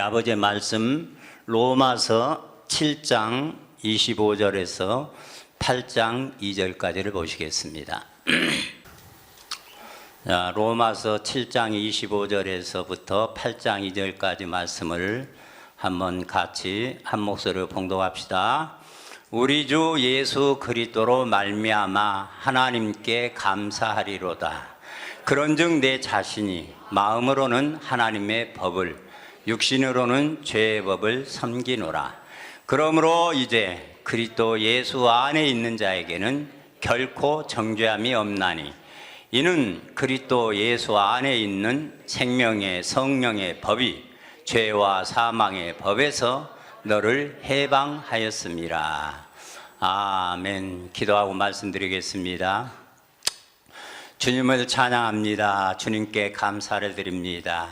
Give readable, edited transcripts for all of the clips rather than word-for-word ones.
우리 아버지의 말씀 로마서 7장 25절에서 8장 2절까지를 보시겠습니다. 자, 로마서 7장 25절에서부터 8장 2절까지 말씀을 한번 같이 한 목소리로 봉독합시다. 우리 주 예수 그리스도로 말미암아 하나님께 감사하리로다. 그런즉 내 자신이 마음으로는 하나님의 법을, 육신으로는 죄의 법을 섬기노라. 그러므로 이제 그리스도 예수 안에 있는 자에게는 결코 정죄함이 없나니, 이는 그리스도 예수 안에 있는 생명의 성령의 법이 죄와 사망의 법에서 너를 해방하였습니다. 아멘. 기도하고 말씀드리겠습니다. 주님을 찬양합니다. 주님께 감사를 드립니다.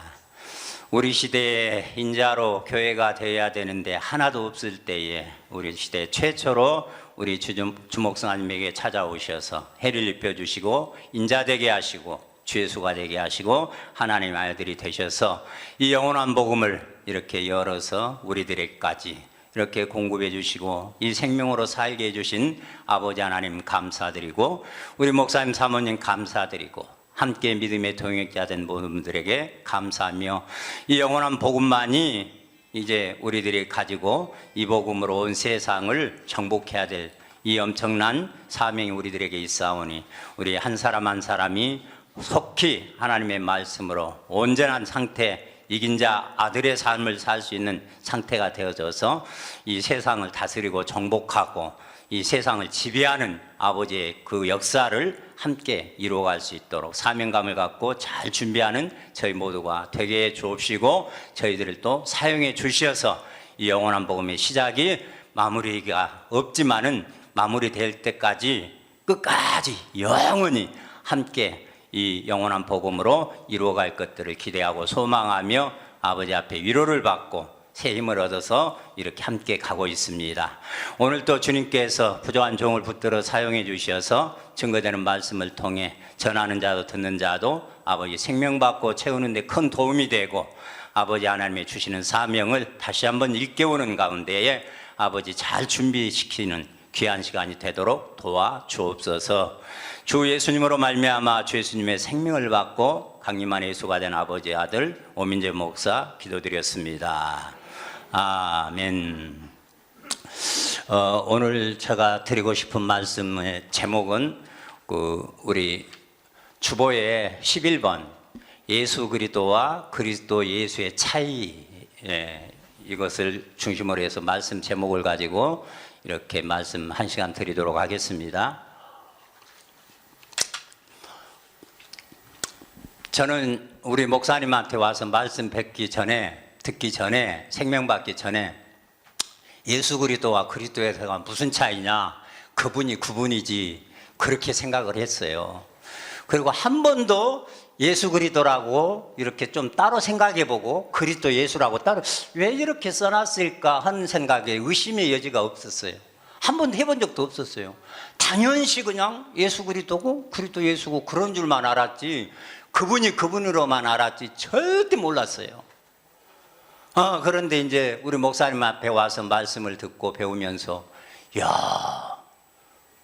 우리 시대에 인자로 교회가 되어야 되는데 하나도 없을 때에 우리 시대 최초로 우리 주목성하님에게 찾아오셔서 해를 입혀주시고 인자되게 하시고 주예수가 되게 하시고 하나님 아들이 되셔서 이 영원한 복음을 이렇게 열어서 우리들에게까지 이렇게 공급해 주시고 이 생명으로 살게 해주신 아버지 하나님 감사드리고, 우리 목사님 사모님 감사드리고, 함께 믿음의 동역자 된 모든 분들에게 감사하며, 이 영원한 복음만이 이제 우리들이 가지고 이 복음으로 온 세상을 정복해야 될 이 엄청난 사명이 우리들에게 있사오니, 우리 한 사람 한 사람이 속히 하나님의 말씀으로 온전한 상태, 이긴 자 아들의 삶을 살 수 있는 상태가 되어져서 이 세상을 다스리고 정복하고 이 세상을 지배하는 아버지의 그 역사를 함께 이루어갈 수 있도록 사명감을 갖고 잘 준비하는 저희 모두가 되게 해 주옵시고, 저희들을 또 사용해 주셔서 이 영원한 복음의 시작이 마무리가 없지만은 마무리될 때까지 끝까지 영원히 함께 이 영원한 복음으로 이루어갈 것들을 기대하고 소망하며 아버지 앞에 위로를 받고 새 힘을 얻어서 이렇게 함께 가고 있습니다. 오늘 또 주님께서 부족한 종을 붙들어 사용해 주셔서 증거되는 말씀을 통해 전하는 자도 듣는 자도 아버지 생명받고 채우는 데 큰 도움이 되고, 아버지 하나님의 주시는 사명을 다시 한번 일깨우는 가운데에 아버지 잘 준비시키는 귀한 시간이 되도록 도와주옵소서. 주 예수님으로 말미암아 주 예수님의 생명을 받고 강림한 예수가 된 아버지의 아들 오민재 목사 기도드렸습니다. 아멘. 오늘 제가 드리고 싶은 말씀의 제목은 우리 주보의 11번 예수 그리스도와 그리스도 예수의 차이, 이것을 중심으로 해서 말씀 제목을 가지고 이렇게 말씀 1시간 드리도록 하겠습니다. 저는 우리 목사님한테 와서 말씀 듣기 전에 생명 받기 전에 예수 그리스도와 그리스도에서가 무슨 차이냐, 그분이 그분이지, 그렇게 생각을 했어요. 그리고 한 번도 예수 그리스도라고 이렇게 좀 따로 생각해보고 그리스도 예수라고 따로 왜 이렇게 써놨을까 하는 생각에 의심의 여지가 없었어요. 한 번도 해본 적도 없었어요. 당연시 그냥 예수 그리스도고 그리스도 예수고 그런 줄만 알았지, 그분이 그분으로만 알았지 절대 몰랐어요. 그런데 이제 우리 목사님 앞에 와서 말씀을 듣고 배우면서, 야,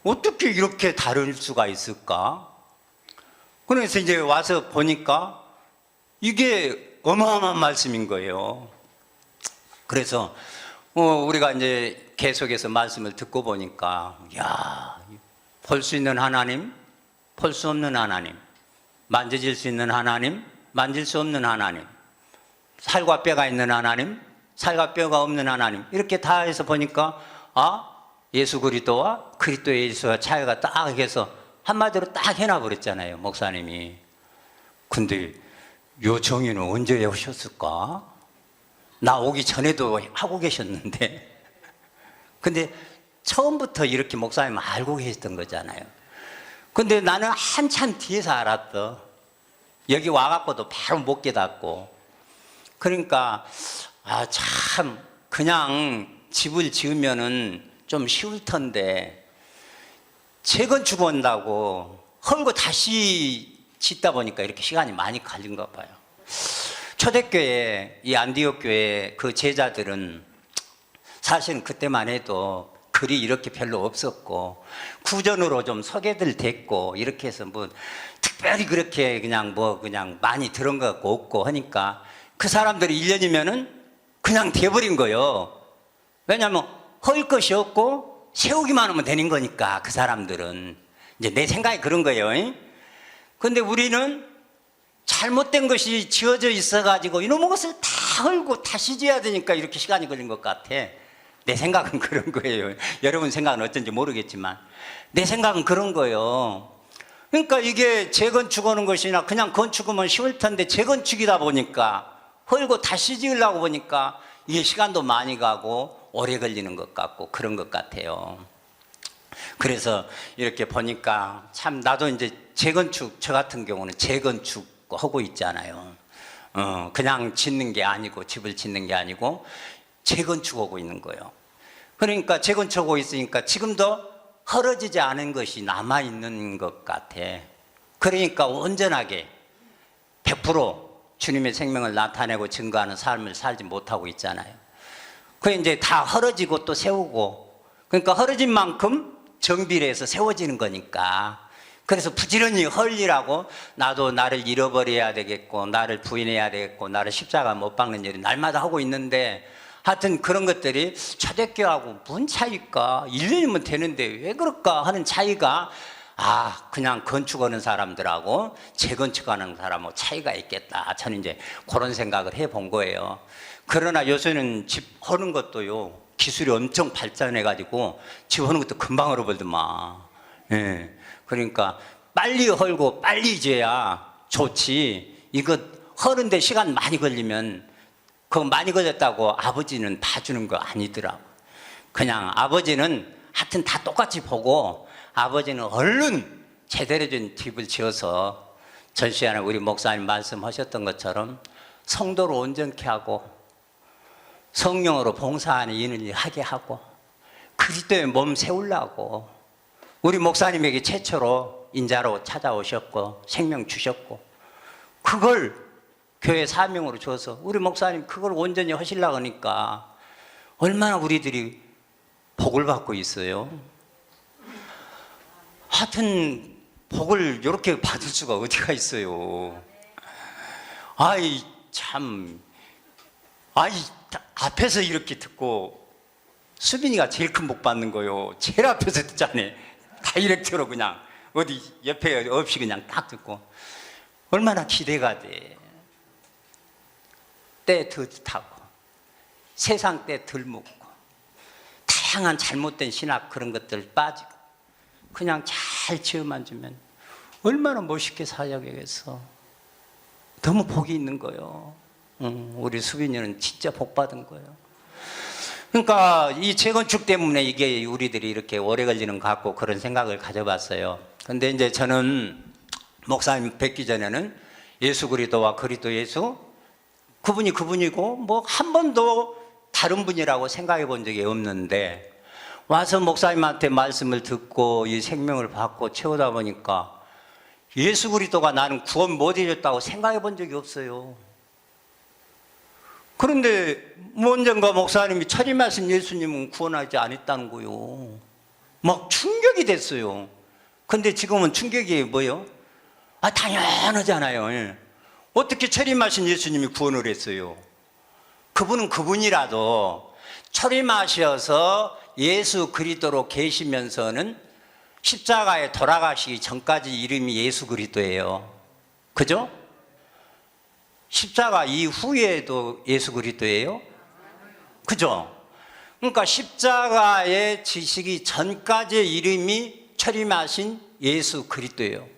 어떻게 이렇게 다를 수가 있을까? 그래서 이제 와서 보니까 이게 어마어마한 말씀인 거예요. 그래서 우리가 이제 계속해서 말씀을 듣고 보니까, 야, 볼 수 있는 하나님, 볼 수 없는 하나님, 만져질 수 있는 하나님, 만질 수 없는 하나님, 살과 뼈가 있는 하나님, 살과 뼈가 없는 하나님, 이렇게 다 해서 보니까 예수 그리스도와 그리스도 예수와 차이가 딱 해서 한마디로 딱 해놔버렸잖아요, 목사님이. 근데 요 정의는 언제 오셨을까? 나 오기 전에도 하고 계셨는데. 근데 처음부터 이렇게 목사님 알고 계셨던 거잖아요. 근데 나는 한참 뒤에서 알았어. 여기 와갖고도 바로 못 깨닫고. 그러니까 참 그냥 집을 지으면은 좀 쉬울 텐데 재건축 한다고 헐고 다시 짓다 보니까 이렇게 시간이 많이 걸린가 봐요. 초대교회, 이 안디옥 교회 그 제자들은 사실은 그때만 해도 글이 이렇게 별로 없었고 구전으로 좀 소개들 됐고 이렇게 해서 뭐 특별히 그렇게 그냥 많이 들은 것 같고 없고 하니까 그 사람들이 1년이면은 그냥 돼버린 거예요. 왜냐하면 헐 것이 없고 세우기만 하면 되는 거니까 그 사람들은. 이제 내 생각이 그런 거예요. 근데 우리는 잘못된 것이 지어져 있어가지고 이놈의 것을 다 헐고 다시 지어야 되니까 이렇게 시간이 걸린 것 같아. 내 생각은 그런 거예요. 여러분 생각은 어쩐지 모르겠지만 내 생각은 그런 거예요. 그러니까 이게 재건축하는 것이나 그냥 건축하면 쉬울 텐데 재건축이다 보니까 헐고 다시 지으려고 보니까 이게 시간도 많이 가고 오래 걸리는 것 같고 그런 것 같아요. 그래서 이렇게 보니까 참 나도 이제 재건축, 저 같은 경우는 재건축 하고 있잖아요. 그냥 짓는 게 아니고 집을 짓는 게 아니고 재건축하고 있는 거예요. 그러니까 재건축하고 있으니까 지금도 헐어지지 않은 것이 남아있는 것 같아. 그러니까 온전하게 100% 주님의 생명을 나타내고 증거하는 삶을 살지 못하고 있잖아요. 그게 이제 다 헐어지고 또 세우고, 그러니까 헐어진 만큼 정비를 해서 세워지는 거니까. 그래서 부지런히 헐리라고 나도 나를 잃어버려야 되겠고 나를 부인해야 되겠고 나를 십자가 못 박는 일을 날마다 하고 있는데, 하여튼 그런 것들이 초대교회하고 뭔 차이일까? 1년이면 되는데 왜 그럴까 하는 차이가 그냥 건축하는 사람들하고 재건축하는 사람하고 차이가 있겠다. 저는 이제 그런 생각을 해본 거예요. 그러나 요새는 집 하는 것도요 기술이 엄청 발전해가지고 집 하는 것도 금방 헐어버리더만. 예. 그러니까 빨리 헐고 빨리 지어야 좋지. 이거 헐는데 시간 많이 걸리면 그거 많이 걸렸다고 아버지는 봐주는 거 아니더라고. 그냥 아버지는 하여튼 다 똑같이 보고 아버지는 얼른 제대로 된 집을 지어서 전시안에 우리 목사님 말씀하셨던 것처럼 성도를 온전케 하고 성령으로 봉사하는 일을 하게 하고 그리스도의 몸 세우려고 우리 목사님에게 최초로 인자로 찾아오셨고 생명 주셨고 그걸 교회 사명으로 줘서 우리 목사님 그걸 온전히 하시려고 하니까 얼마나 우리들이 복을 받고 있어요. 하여튼 복을 이렇게 받을 수가 어디가 있어요. 앞에서 이렇게 듣고 수빈이가 제일 큰 복 받는 거요. 제일 앞에서 듣잖아요. 다이렉트로 그냥 어디 옆에 없이 그냥 딱 듣고 얼마나 기대가 돼. 때 더 타고 세상 때 덜 묻고 다양한 잘못된 신학 그런 것들 빠지고 그냥 잘 지어만 주면 얼마나 멋있게 살아가겠어. 너무 복이 있는 거예요. 우리 수빈이는 진짜 복 받은 거예요. 그러니까 이 재건축 때문에 이게 우리들이 이렇게 오래 걸리는 것 같고 그런 생각을 가져봤어요. 근데 이제 저는 목사님 뵙기 전에는 예수 그리스도와 그리스도 예수 그분이 그분이고 뭐 한 번도 다른 분이라고 생각해 본 적이 없는데 와서 목사님한테 말씀을 듣고 이 생명을 받고 채우다 보니까 예수 그리스도가 나는 구원 못 해줬다고 생각해 본 적이 없어요. 그런데 언젠가 목사님이 차림하신 예수님은 구원하지 않았다는 거요. 막 충격이 됐어요. 근데 지금은 충격이 뭐예요? 당연하잖아요. 어떻게 차림하신 예수님이 구원을 했어요? 그분은 그분이라도 차림하셔서 예수 그리스도로 계시면서는 십자가에 돌아가시기 전까지 이름이 예수 그리스도예요. 그죠? 십자가 이후에도 예수 그리스도예요? 그죠? 그러니까 십자가에 지시기 전까지의 이름이 차림하신 예수 그리스도예요.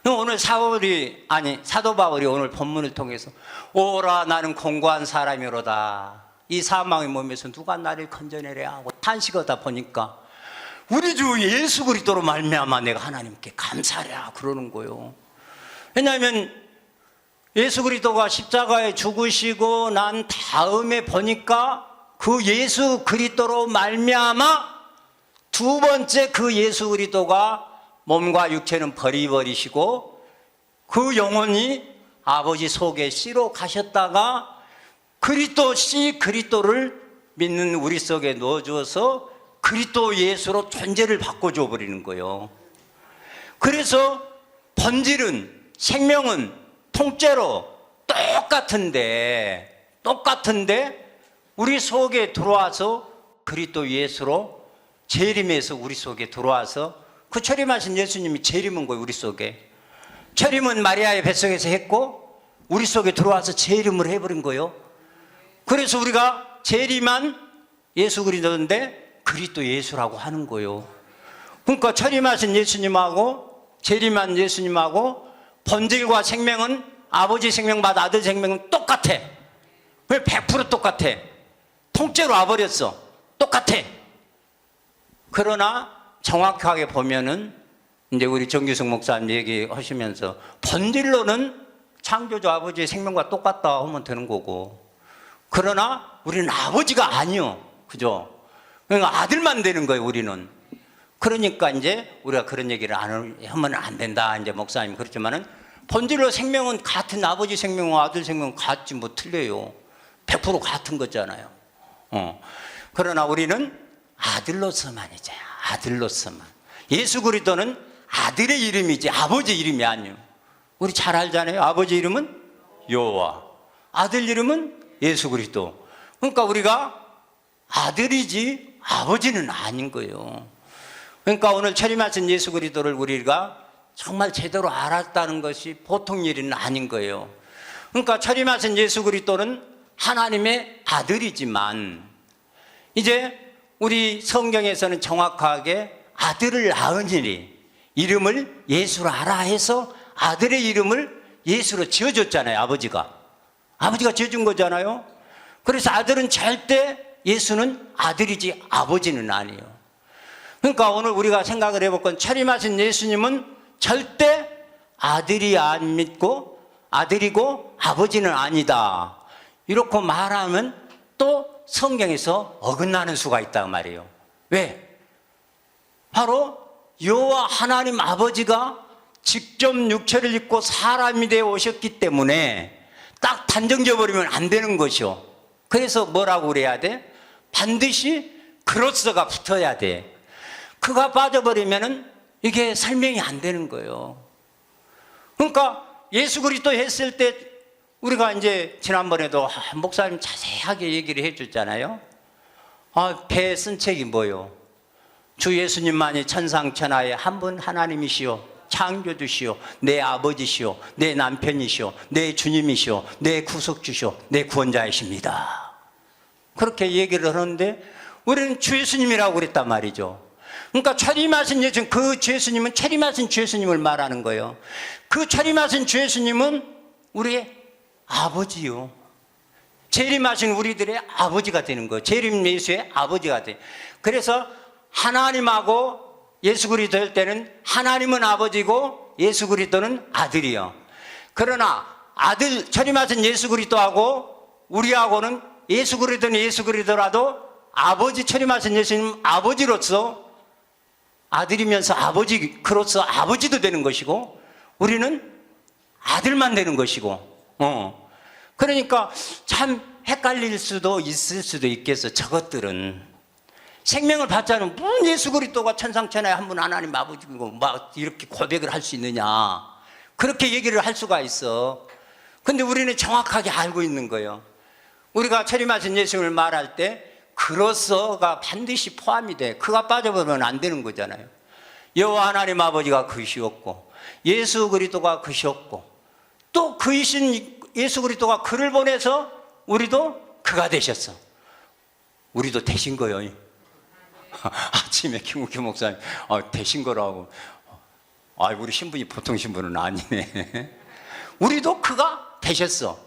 오늘 사도 바울이 오늘 본문을 통해서 오라 나는 공고한 사람이로다. 이 사망의 몸에서 누가 나를 건져내랴 하고 탄식하다 보니까 우리 주 예수 그리스도로 말미암아 내가 하나님께 감사하랴 그러는 거예요. 왜냐하면 예수 그리스도가 십자가에 죽으시고 난 다음에 보니까 그 예수 그리스도로 말미암아 두 번째 그 예수 그리스도가 몸과 육체는 버리시고 그 영혼이 아버지 속에 씨로 가셨다가 그리스도 씨 그리스도를 믿는 우리 속에 넣어주어서 그리스도 예수로 존재를 바꿔줘 버리는 거예요. 그래서 본질은, 생명은 통째로 똑같은데 우리 속에 들어와서 그리스도 예수로 재림해서 우리 속에 들어와서 그 재림하신 예수님이 재림한 거예요. 우리 속에 재림은 마리아의 뱃속에서 했고 우리 속에 들어와서 재림을 해버린 거예요. 그래서 우리가 재림한 예수 그리스도인데 그리스도 예수라고 하는 거예요. 그러니까 재림하신 예수님하고 재림한 예수님하고 본질과 생명은 아버지 생명과 아들 생명은 똑같아. 왜 100% 똑같아. 통째로 와버렸어. 똑같아. 그러나 정확하게 보면은 이제 우리 정규성 목사님 얘기하시면서 본질로는 창조주 아버지의 생명과 똑같다 하면 되는 거고, 그러나 우리는 아버지가 아니요. 그죠? 그러니까 아들만 되는 거예요, 우리는. 그러니까 이제 우리가 그런 얘기를 하면 안 된다. 이제 목사님 그렇지만은 본질로 생명은 같은 아버지 생명과 아들 생명은 같지 뭐 틀려요. 100% 같은 거잖아요. 그러나 우리는 아들로서만이죠. 아들로서만. 예수 그리스도는 아들의 이름이지 아버지 이름이 아니에요. 우리 잘 알잖아요. 아버지 이름은 여호와, 아들 이름은 예수 그리스도. 그러니까 우리가 아들이지 아버지는 아닌 거예요. 그러니까 오늘 재림하신 예수 그리스도를 우리가 정말 제대로 알았다는 것이 보통 일은 아닌 거예요. 그러니까 재림하신 예수 그리스도는 하나님의 아들이지만 이제 우리 성경에서는 정확하게 아들을 낳으니 이름을 예수로 알아 해서 아들의 이름을 예수로 지어줬잖아요. 아버지가 지어준 거잖아요. 그래서 아들은 절대, 예수는 아들이지 아버지는 아니에요. 그러니까 오늘 우리가 생각을 해볼 건 재림하신 예수님은 절대 아들이 안 믿고 아들이고 아버지는 아니다 이렇게 말하면 또 성경에서 어긋나는 수가 있단 말이에요. 왜? 바로 여호와 하나님 아버지가 직접 육체를 입고 사람이 되어 오셨기 때문에 딱 단정지어 버리면 안 되는 것이요. 그래서 뭐라고 그래야 돼? 반드시 그로서가 붙어야 돼. 그가 빠져버리면은 이게 설명이 안 되는 거예요. 그러니까 예수 그리스도 했을 때 우리가 이제 지난번에도 목사님 자세하게 얘기를 해줬잖아요. 배에 쓴 책이 뭐요? 주 예수님만이 천상천하에 한 분 하나님이시오, 창조주시오, 내 아버지시오, 내 남편이시오, 내 주님이시오, 내 구속주시오, 내 구원자이십니다. 그렇게 얘기를 하는데 우리는 주 예수님이라고 그랬단 말이죠. 그러니까 재림하신 예수님, 그 주 예수님은 재림하신 주 예수님을 말하는 거예요. 그 재림하신 주 예수님은 우리의 아버지요. 재림하신 우리들의 아버지가 되는 거예요. 재림 예수의 아버지가 돼. 그래서 하나님하고 예수 그리스도 할 때는 하나님은 아버지고 예수 그리스도는 아들이요. 그러나 아들 재림하신 예수 그리스도하고 우리하고는 예수 그리스도는 예수 그리스도라도 아버지 재림하신 예수님 아버지로서 아들이면서 아버지 그로서 아버지도 되는 것이고 우리는 아들만 되는 것이고 그러니까 참 헷갈릴 수도 있을 수도 있겠어. 저것들은 생명을 받자는 무슨 예수 그리스도가 천상천하에 한 분 하나님 아버지고 막 이렇게 고백을 할 수 있느냐 그렇게 얘기를 할 수가 있어. 근데 우리는 정확하게 알고 있는 거예요. 우리가 재림하신 예수님을 말할 때 그로서가 반드시 포함이 돼. 그가 빠져버리면 안 되는 거잖아요. 여호와 하나님 아버지가 그이시었고 예수 그리스도가 그이시었고 또 그이신 예수 그리스도가 그를 보내서 우리도 그가 되셨어. 우리도 되신 거예요. 아침에 김국희 목사님 되신 거라고. 우리 신분이 보통 신분은 아니네. 우리도 그가 되셨어.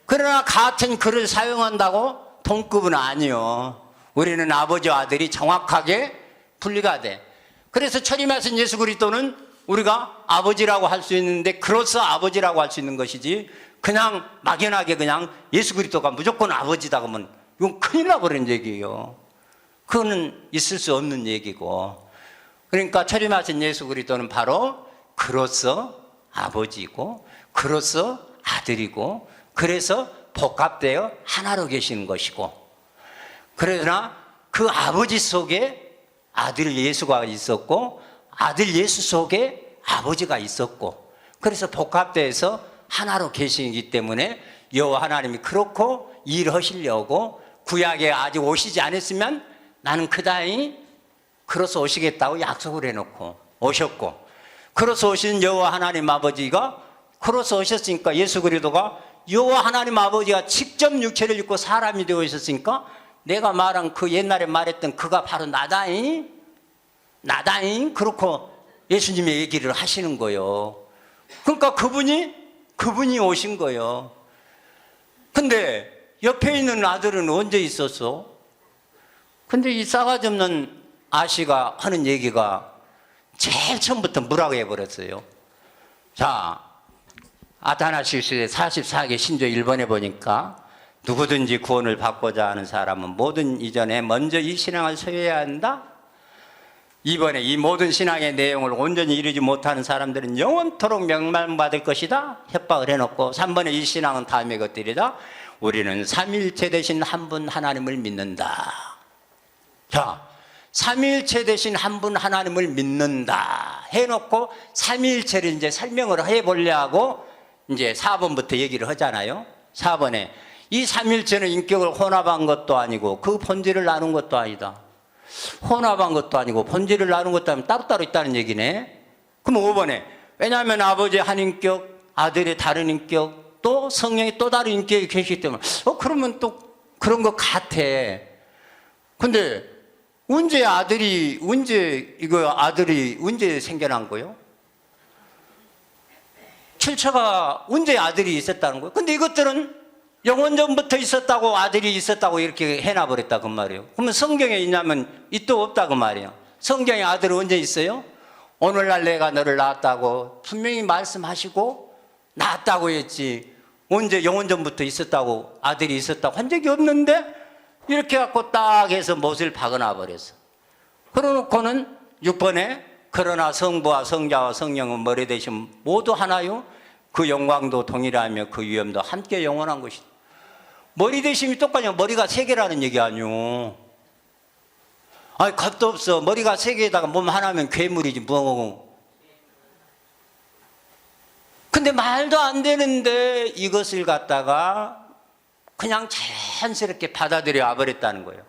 그러나 같은 그를 사용한다고 동급은 아니요. 우리는 아버지와 아들이 정확하게 분리가 돼. 그래서 재림하신 예수 그리스도는 우리가 아버지라고 할 수 있는데 그로서 아버지라고 할 수 있는 것이지 그냥 막연하게 그냥 예수 그리스도가 무조건 아버지다 그러면 이건 큰일 나버리는 얘기예요. 그거는 있을 수 없는 얘기고. 그러니까 재림하신 예수 그리스도는 바로 그로서 아버지고 그로서 아들이고, 그래서 복합되어 하나로 계시는 것이고, 그러나 그 아버지 속에 아들 예수가 있었고, 아들 예수 속에 아버지가 있었고, 그래서 복합돼서 하나로 계시기 때문에 여호와 하나님이 그렇고 일하시려고 구약에 아직 오시지 않았으면 나는 그다음에 그로서 오시겠다고 약속을 해놓고 오셨고, 그로서 오신 여호와 하나님 아버지가 그로서 오셨으니까, 예수 그리스도가 여호와 하나님 아버지가 직접 육체를 입고 사람이 되어 있었으니까 내가 말한 그 옛날에 말했던 그가 바로 나다잉 그렇고 예수님의 얘기를 하시는 거예요. 그러니까 그분이 오신 거예요. 근데 옆에 있는 아들은 언제 있었어? 근데 이 싸가지 없는 아씨가 하는 얘기가 제일 처음부터 뭐라고 해버렸어요. 자, 아타나시우스의 44개 신조 1번에 보니까 누구든지 구원을 받고자 하는 사람은 모든 이전에 먼저 이 신앙을 소유해야 한다. 2번에 이 모든 신앙의 내용을 온전히 이루지 못하는 사람들은 영원토록 멸망받을 것이다 협박을 해놓고, 3번에 이 신앙은 다음의 것들이다. 우리는 삼위일체 되신 한 분 하나님을 믿는다. 자, 삼위일체 되신 한 분 하나님을 믿는다 해놓고 삼위일체를 이제 설명을 해보려고 이제 4번부터 얘기를 하잖아요. 4번에 이 삼위일체는 인격을 혼합한 것도 아니고 그 본질을 나눈 것도 아니다. 혼합한 것도 아니고 본질을 나눈 것도 아니고 따로따로 있다는 얘기네. 그럼 5번에 왜냐하면 아버지 한 인격, 아들의 다른 인격, 또 성령이 또 다른 인격이 계시기 때문에 그러면 또 그런 것 같아. 근데 언제 아들이 언제 생겨난 거예요? 출처가 언제 아들이 있었다는 거예요? 근데 이것들은 영원전부터 있었다고, 아들이 있었다고 이렇게 해놔버렸다 그 말이에요. 그러면 성경에 있냐면 있도 없다 그 말이에요. 성경에 아들은 언제 있어요? 오늘날 내가 너를 낳았다고 분명히 말씀하시고 낳았다고 했지, 언제 영원전부터 있었다고, 아들이 있었다고 한 적이 없는데 이렇게 갖고 딱 해서 못을 박아놔 버렸어. 그러놓고는 6번에 그러나 성부와 성자와 성령은 머리 대신 모두 하나요, 그 영광도 동일하며 그 위엄도 함께 영원한 것이다. 머리 대심이 똑같냐? 머리가 세 개라는 얘기 아니오. 아니 겁도 없어. 머리가 세 개에다가 몸 하나면 괴물이지 뭐. 근데 말도 안 되는데 이것을 갖다가 그냥 자연스럽게 받아들여 버렸다는 거예요.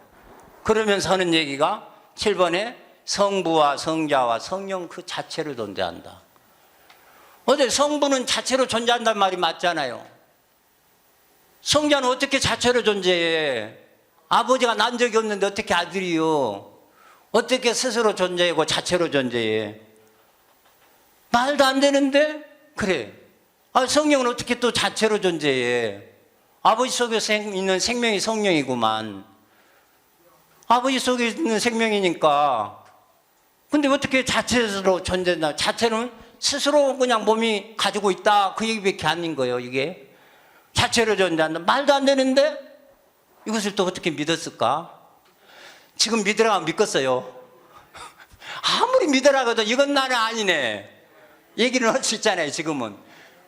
그러면서 하는 얘기가 7번에 성부와 성자와 성령 그 자체로 존재한다. 어제 성부는 자체로 존재한다는 말이 맞잖아요. 성자는 어떻게 자체로 존재해? 아버지가 난 적이 없는데 어떻게 아들이요? 어떻게 스스로 존재하고 자체로 존재해? 말도 안 되는데? 그래. 성령은 어떻게 또 자체로 존재해? 아버지 속에 있는 생명이 성령이구만. 아버지 속에 있는 생명이니까. 근데 어떻게 자체로 존재한다? 자체는 스스로 그냥 몸이 가지고 있다 그 얘기밖에 아닌 거예요. 이게 자체로 존재한다. 말도 안 되는데 이것을 또 어떻게 믿었을까? 지금 믿으라고 믿겠어요. 아무리 믿으라고 해도 이건 나는 아니네 얘기는 할 수 있잖아요 지금은.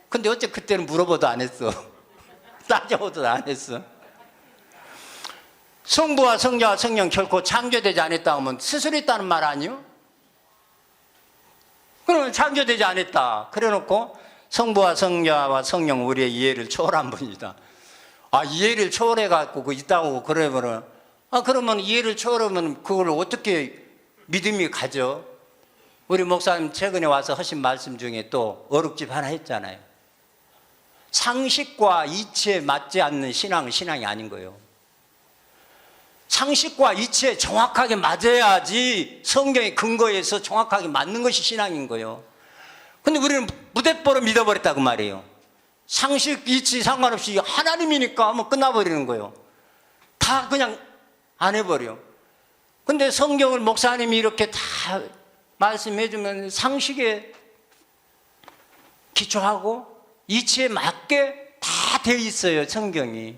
근데 어째 그때는 물어보도 안 했어. 따져보도 안 했어. 성부와 성자와 성령 결코 창조되지 않았다 하면 스스로 있다는 말 아니요? 그러면 창조되지 않았다 그래 놓고 성부와 성자와 성령 우리의 이해를 초월한 분이다. 이해를 초월해 갖고 그 있다고 그러면은 그러면 이해를 초월하면 그걸 어떻게 믿음이 가죠? 우리 목사님 최근에 와서 하신 말씀 중에 또 어록집 하나 했잖아요. 상식과 이치에 맞지 않는 신앙은 신앙이 아닌 거예요. 상식과 이치에 정확하게 맞아야지 성경의 근거에서 정확하게 맞는 것이 신앙인 거예요. 근데 우리는 무대뽀로 믿어버렸다고 말이에요. 상식, 이치 상관없이 하나님이니까 하면 끝나버리는 거예요. 다 그냥 안 해버려. 근데 성경을 목사님이 이렇게 다 말씀해주면 상식에 기초하고 이치에 맞게 다 되어 있어요 성경이.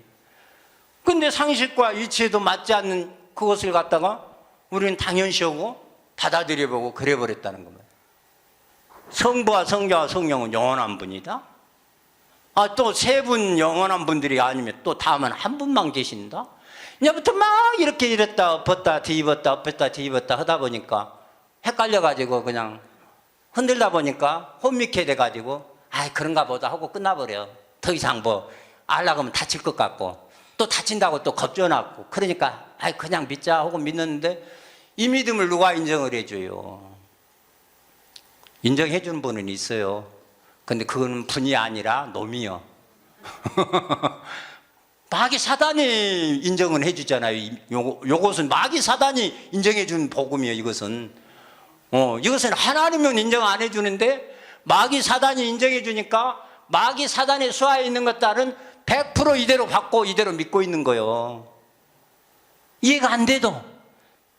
근데 상식과 이치에도 맞지 않는 그것을 갖다가 우리는 당연시하고 받아들여보고 그래버렸다는 겁니다. 성부와 성자와 성령은 영원한 분이다. 또 세 분 영원한 분들이 아니면 또 다음은 한 분만 계신다? 이제부터 막 이렇게 이랬다 엎었다 뒤집었다 엎었다 뒤집었다 하다 보니까 헷갈려가지고 그냥 흔들다 보니까 혼미케 돼가지고 그런가 보다 하고 끝나버려. 더 이상 뭐 알라고 하면 다칠 것 같고 또 다친다고 또 겁줘놨고 그러니까 그냥 믿자 하고 믿는데 이 믿음을 누가 인정을 해줘요? 인정해 주는 분은 있어요. 근데 그건 분이 아니라 놈이요. 마귀 사단이 인정은 해주잖아요. 요것은 마귀 사단이 인정해 준 복음이에요. 이것은 하나님은 인정 안 해주는데 마귀 사단이 인정해 주니까 마귀 사단의 수하에 있는 것들은 100% 이대로 받고 이대로 믿고 있는 거예요. 이해가 안 돼도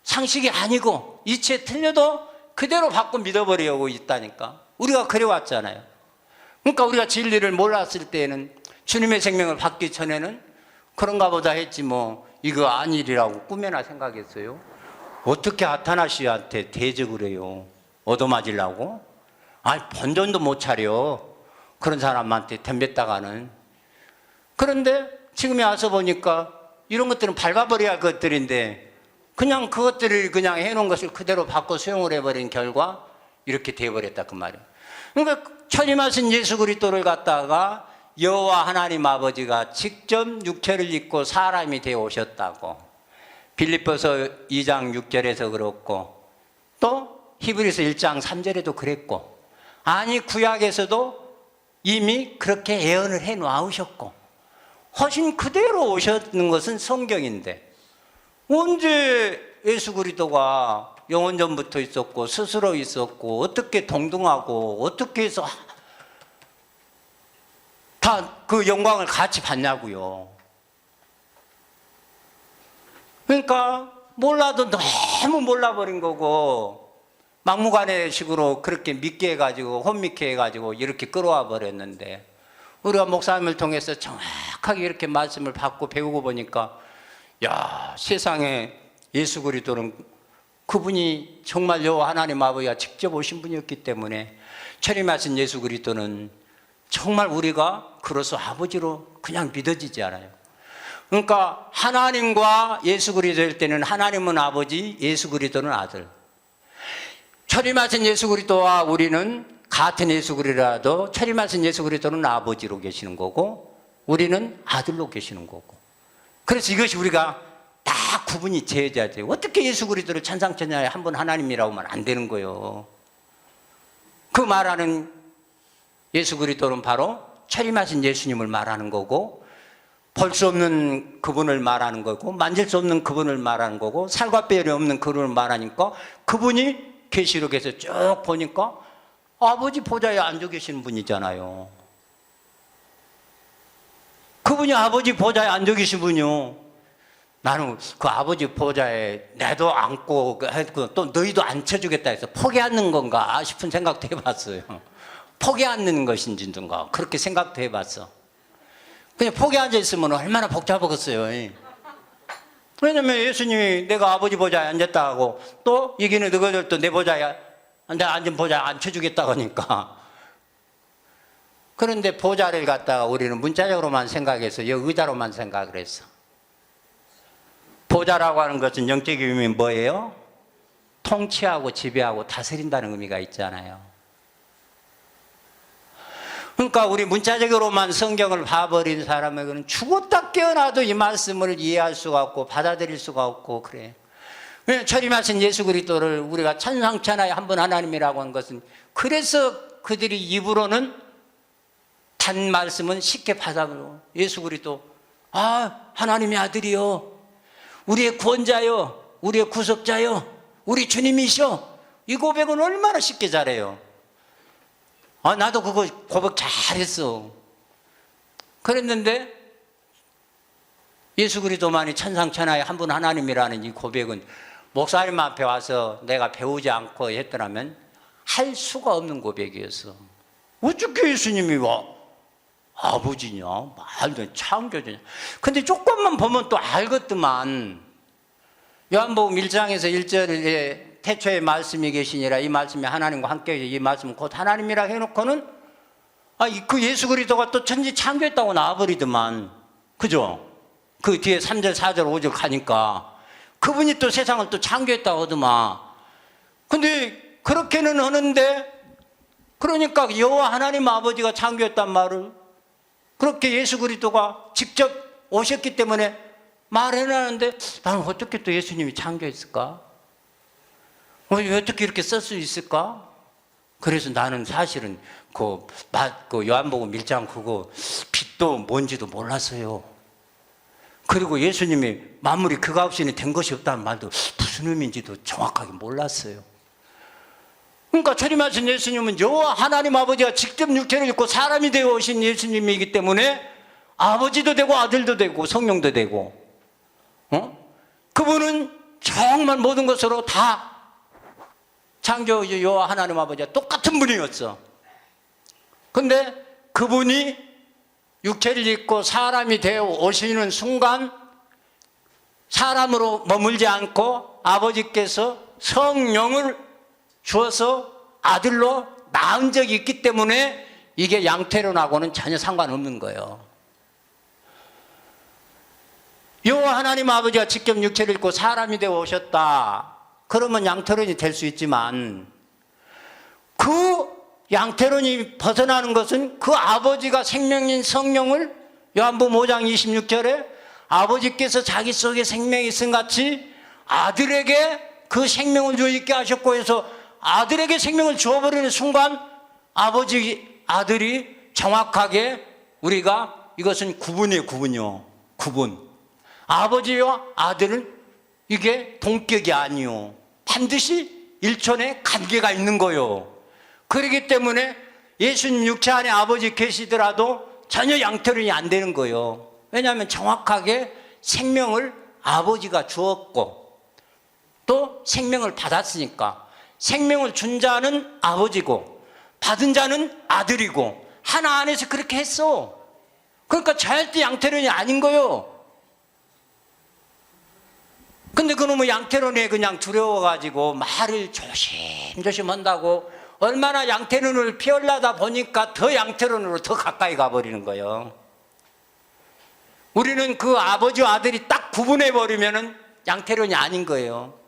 상식이 아니고 이치에 틀려도 그대로 받고 믿어버리고 있다니까. 우리가 그래왔잖아요. 그러니까 우리가 진리를 몰랐을 때에는 주님의 생명을 받기 전에는 그런가 보다 했지 뭐 이거 아니리라고 꿈에나 생각했어요. 어떻게 아타나시한테 대적을 해요? 얻어맞으려고? 본전도 못 차려. 그런 사람한테 덤볐다가는. 그런데 지금에 와서 보니까 이런 것들은 밟아버려야 할 것들인데 그냥 그것들을 그냥 해놓은 것을 그대로 받고 수용을 해버린 결과 이렇게 되어버렸다 그 말이에요. 그러니까 천임하신 예수 그리스도를 갖다가 여호와 하나님 아버지가 직접 육체를 입고 사람이 되어 오셨다고 빌립보서 2장 6절에서 그렇고 또 히브리서 1장 3절에도 그랬고 구약에서도 이미 그렇게 예언을 해 놓으셨고 허신 그대로 오셨는 것은 성경인데 언제 예수 그리스도가 영원전부터 있었고 스스로 있었고 어떻게 동등하고 어떻게 해서 다 그 영광을 같이 받냐고요. 그러니까 몰라도 너무 몰라버린 거고 막무가내식으로 그렇게 믿게 해가지고 혼미케 해가지고 이렇게 끌어와 버렸는데 우리가 목사님을 통해서 정확하게 이렇게 말씀을 받고 배우고 보니까 세상에 예수 그리스도는 그분이 정말 여호와 하나님 아버지가 직접 오신 분이었기 때문에 철임하신 예수 그리스도는 정말 우리가 그로서 아버지로 그냥 믿어지지 않아요. 그러니까 하나님과 예수 그리스도일 때는 하나님은 아버지, 예수 그리스도는 아들. 철임하신 예수 그리스도와 우리는 같은 예수 그리스도라도 철임하신 예수 그리스도는 아버지로 계시는 거고 우리는 아들로 계시는 거고. 그래서 이것이 우리가 다 구분이 지어져야 돼요. 어떻게 예수 그리스도를 천상천하에 한 분 하나님이라고 하면 안 되는 거예요. 그 말하는 예수 그리스도는 바로 철임하신 예수님을 말하는 거고 볼 수 없는 그분을 말하는 거고 만질 수 없는 그분을 말하는 거고 살과 뼈이 없는 그분을 말하니까 그분이 계시록에서 쭉 보니까 아버지 보좌에 앉아 계시는 분이잖아요. 그분이 아버지 보좌에 앉아 계신 분이요. 나는 그 아버지 보좌에 내도 앉고 또 너희도 앉혀주겠다 해서 포기 앉는 건가 싶은 생각도 해봤어요. 포기 앉는 것인지든가 그렇게 생각도 해봤어. 그냥 포기 앉아있으면 얼마나 복잡하겠어요. 왜냐면 예수님이 내가 아버지 보좌에 앉았다 하고 또 여기는 너희들 또 내 보좌에 내가 앉은 보좌에 앉혀주겠다고 하니까. 그런데 보좌를 갖다가 우리는 문자적으로만 생각해서 여기 의자로만 생각을 했어. 보좌라고 하는 것은 영적 의미는 뭐예요? 통치하고 지배하고 다스린다는 의미가 있잖아요. 그러니까 우리 문자적으로만 성경을 봐버린 사람에게는 죽었다 깨어나도 이 말씀을 이해할 수가 없고 받아들일 수가 없고 그래. 철임하신 예수 그리스도를 우리가 천상천하에 한 분 하나님이라고 하는 것은 그래서 그들이 입으로는 단 말씀은 쉽게 받아들여. 예수 그리스도 하나님의 아들이요 우리의 구원자요 우리의 구속자요 우리 주님이셔. 이 고백은 얼마나 쉽게 잘해요. 나도 그거 고백 잘했어. 그랬는데 예수 그리스도만이 천상천하에 한 분 하나님이라는 이 고백은 목사님 앞에 와서 내가 배우지 않고 했더라면 할 수가 없는 고백이었어. 어떻게 예수님이 아버지냐 말도 안 창조주냐. 근데 조금만 보면 또 알겠더만. 요한복음 1장에서 1절에 태초에 말씀이 계시니라 이 말씀이 하나님과 함께 이 말씀은 곧 하나님이라 해놓고는 그 예수 그리스도가 또 천지 창조했다고 나와버리더만. 그죠? 그 뒤에 3절, 4절, 5절 가니까 그분이 또 세상을 또 창조했다고 하더만. 근데 그렇게는 하는데, 그러니까 여호와 하나님 아버지가 창조했단 말을 그렇게 예수 그리스도가 직접 오셨기 때문에 말해놨는데, 나는 어떻게 또 예수님이 창조했을까? 어떻게 이렇게 쓸 수 있을까? 그래서 나는 사실은 그 요한복음 1장 그거 빛도 뭔지도 몰랐어요. 그리고 예수님이 만물이 그가 없이는 된 것이 없다는 말도 무슨 의미인지도 정확하게 몰랐어요. 그러니까 철임하신 예수님은 여호와 하나님 아버지가 직접 육체를 입고 사람이 되어 오신 예수님이기 때문에 아버지도 되고 아들도 되고 성령도 되고, 그분은 정말 모든 것으로 다 창조 여호와 하나님 아버지와 똑같은 분이었어. 근데 그분이 육체를 입고 사람이 되어 오시는 순간 사람으로 머물지 않고 아버지께서 성령을 주어서 아들로 낳은 적이 있기 때문에 이게 양태론하고는 전혀 상관없는 거예요. 여호와 하나님 아버지가 직접 육체를 입고 사람이 되어 오셨다. 그러면 양태론이 될 수 있지만, 그 양태론이 벗어나는 것은 그 아버지가 생명인 성령을 요한복음 5장 26절에 아버지께서 자기 속에 생명이 있음 같이 아들에게 그 생명을 주어 있게 하셨고 해서 아들에게 생명을 주어버리는 순간 아버지, 아들이 정확하게, 우리가 이것은 구분이에요. 구분이요. 구분. 아버지와 아들은 이게 동격이 아니요. 반드시 일촌의 관계가 있는 거요. 그렇기 때문에 예수님 육체 안에 아버지 계시더라도 전혀 양태론이 안 되는 거예요. 왜냐하면 정확하게 생명을 아버지가 주었고 또 생명을 받았으니까. 생명을 준 자는 아버지고 받은 자는 아들이고 하나 안에서 그렇게 했어. 그러니까 절대 양태론이 아닌 거예요. 근데 그놈의 양태론에 그냥 두려워가지고 말을 조심조심 한다고 얼마나 양태론을 피하려다 보니까 더 양태론으로 더 가까이 가버리는 거예요. 우리는 그 아버지와 아들이 딱 구분해버리면 양태론이 아닌 거예요.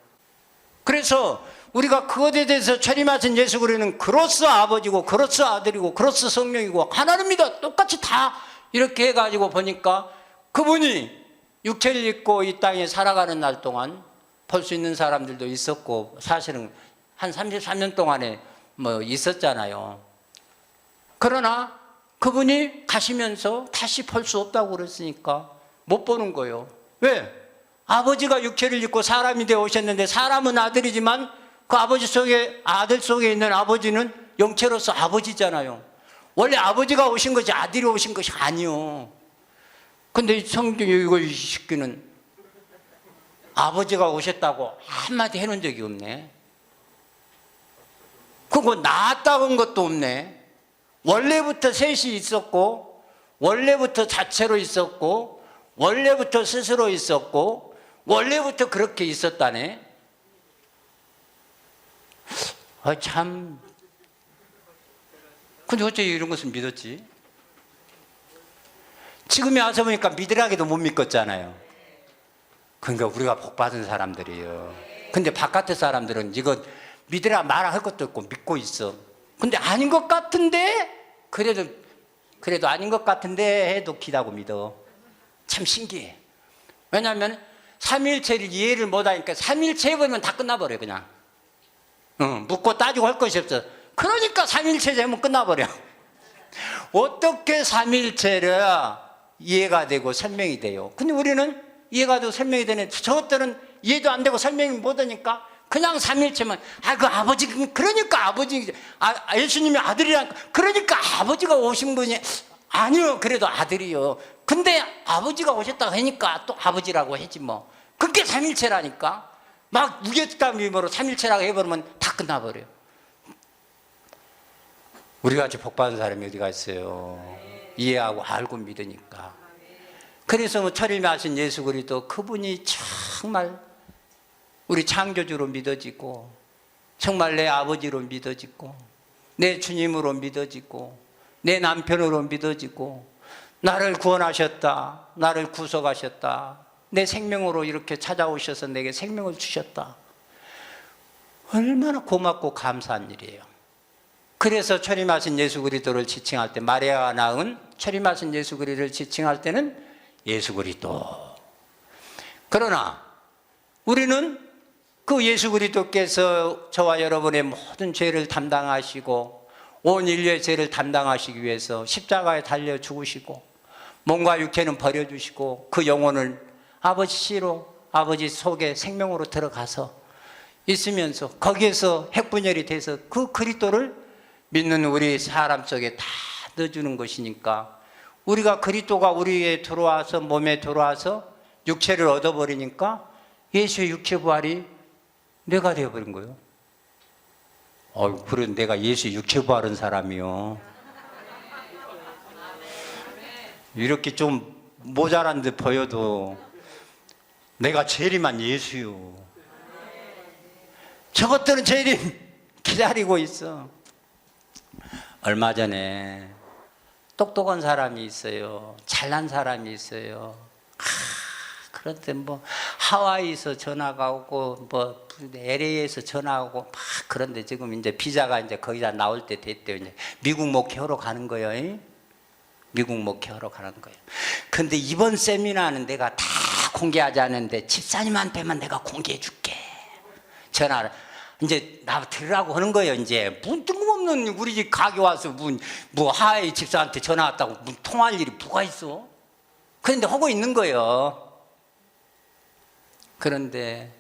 그래서 우리가 그것에 대해서 철임하신 예수 그리스도는 그로서 아버지고 그로서 아들이고 그로서 성령이고 하나님이다. 똑같이 다 이렇게 해가지고 보니까 그분이 육체를 입고 이 땅에 살아가는 날 동안 볼 수 있는 사람들도 있었고 사실은 한 33년 동안에 있었잖아요. 그러나 그분이 가시면서 다시 볼 수 없다고 그랬으니까 못 보는 거예요. 왜? 아버지가 육체를 입고 사람이 되어 오셨는데 사람은 아들이지만 그 아버지 속에, 아들 속에 있는 아버지는 영체로서 아버지잖아요. 원래 아버지가 오신 것이 아들이 오신 것이 아니요. 근데 성경에 이 새끼는 아버지가 오셨다고 한마디 해놓은 적이 없네. 그거 낳았다는 것도 없네. 원래부터 셋이 있었고 원래부터 자체로 있었고 원래부터 스스로 있었고 원래부터 그렇게 있었다네. 참. 근데 어째 이런 것을 믿었지? 지금에 와서 보니까 믿으라기도 못 믿겠잖아요. 그러니까 우리가 복받은 사람들이에요. 근데 바깥의 사람들은 이거 믿으라 말아 할 것도 없고 믿고 있어. 근데 아닌 것 같은데 그래도 아닌 것 같은데 해도 기다고 믿어. 참 신기해. 왜냐하면 삼위일체를 이해를 못하니까 삼위일체 해보면 다 끝나버려 그냥. 묻고 따지고 할 것이 없어. 그러니까 삼위일체 되면 끝나버려. 어떻게 삼위일체를 이해가 되고 설명이 돼요? 근데 우리는 이해가 되고 설명이 되는, 저것들은 이해도 안 되고 설명이 못 하니까 그냥 삼위일체만, 그 아버지, 그러니까 아버지, 예수님이 아들이라니까, 그러니까 아버지가 오신 분이, 아니요, 그래도 아들이요. 근데 아버지가 오셨다고 하니까 또 아버지라고 했지 뭐. 그게 삼위일체라니까. 막 무게감 힘으로 삼위일체라고 해버리면 다 끝나버려요. 우리같이 복받은 사람이 어디가 있어요? 이해하고 알고 믿으니까. 그래서 철임이 하신 예수 그리스도 그분이 정말 우리 창조주로 믿어지고 정말 내 아버지로 믿어지고 내 주님으로 믿어지고 내 남편으로 믿어지고 나를 구원하셨다, 나를 구속하셨다, 내 생명으로 이렇게 찾아오셔서 내게 생명을 주셨다. 얼마나 고맙고 감사한 일이에요. 그래서 천리마신 예수 그리스도를 지칭할 때, 마리아가 낳은 천리마신 예수 그리스도를 지칭할 때는 예수 그리스도. 그러나 우리는 그 예수 그리스도께서 저와 여러분의 모든 죄를 담당하시고 온 인류의 죄를 담당하시기 위해서 십자가에 달려 죽으시고 몸과 육체는 버려주시고 그 영혼을 아버지 씨로, 아버지 속에 생명으로 들어가서 있으면서 거기에서 핵분열이 돼서 그 그리스도를 믿는 우리 사람 속에 다 넣어주는 것이니까, 우리가 그리스도가 우리에 들어와서, 몸에 들어와서 육체를 얻어버리니까 예수의 육체 부활이 내가 되어버린 거예요. 그래, 내가 예수의 육체 부활한 사람이요. 이렇게 좀 모자란 듯 보여도 내가 재림한 예수요. 저것들은 재림 기다리고 있어. 얼마 전에 똑똑한 사람이 있어요. 잘난 사람이 있어요. 그런데 뭐 하와이에서 전화가 오고 뭐 LA에서 전화가 오고 막, 그런데 지금 이제 비자가 이제 거기다 나올 때 됐대요. 이제 미국 목회하러 가는 거예요. 미국 목회하러 가는 거예요. 근데 이번 세미나는 내가 다 공개하지 않는데 집사님한테만 내가 공개해 줄게. 전화를 이제 나 들으라고 하는 거예요. 이제 문 뜬금없는 우리 집 가게 와서 뭐 하와이 집사한테 전화 왔다고 통화할 일이 뭐가 있어? 그런데 하고 있는 거예요. 그런데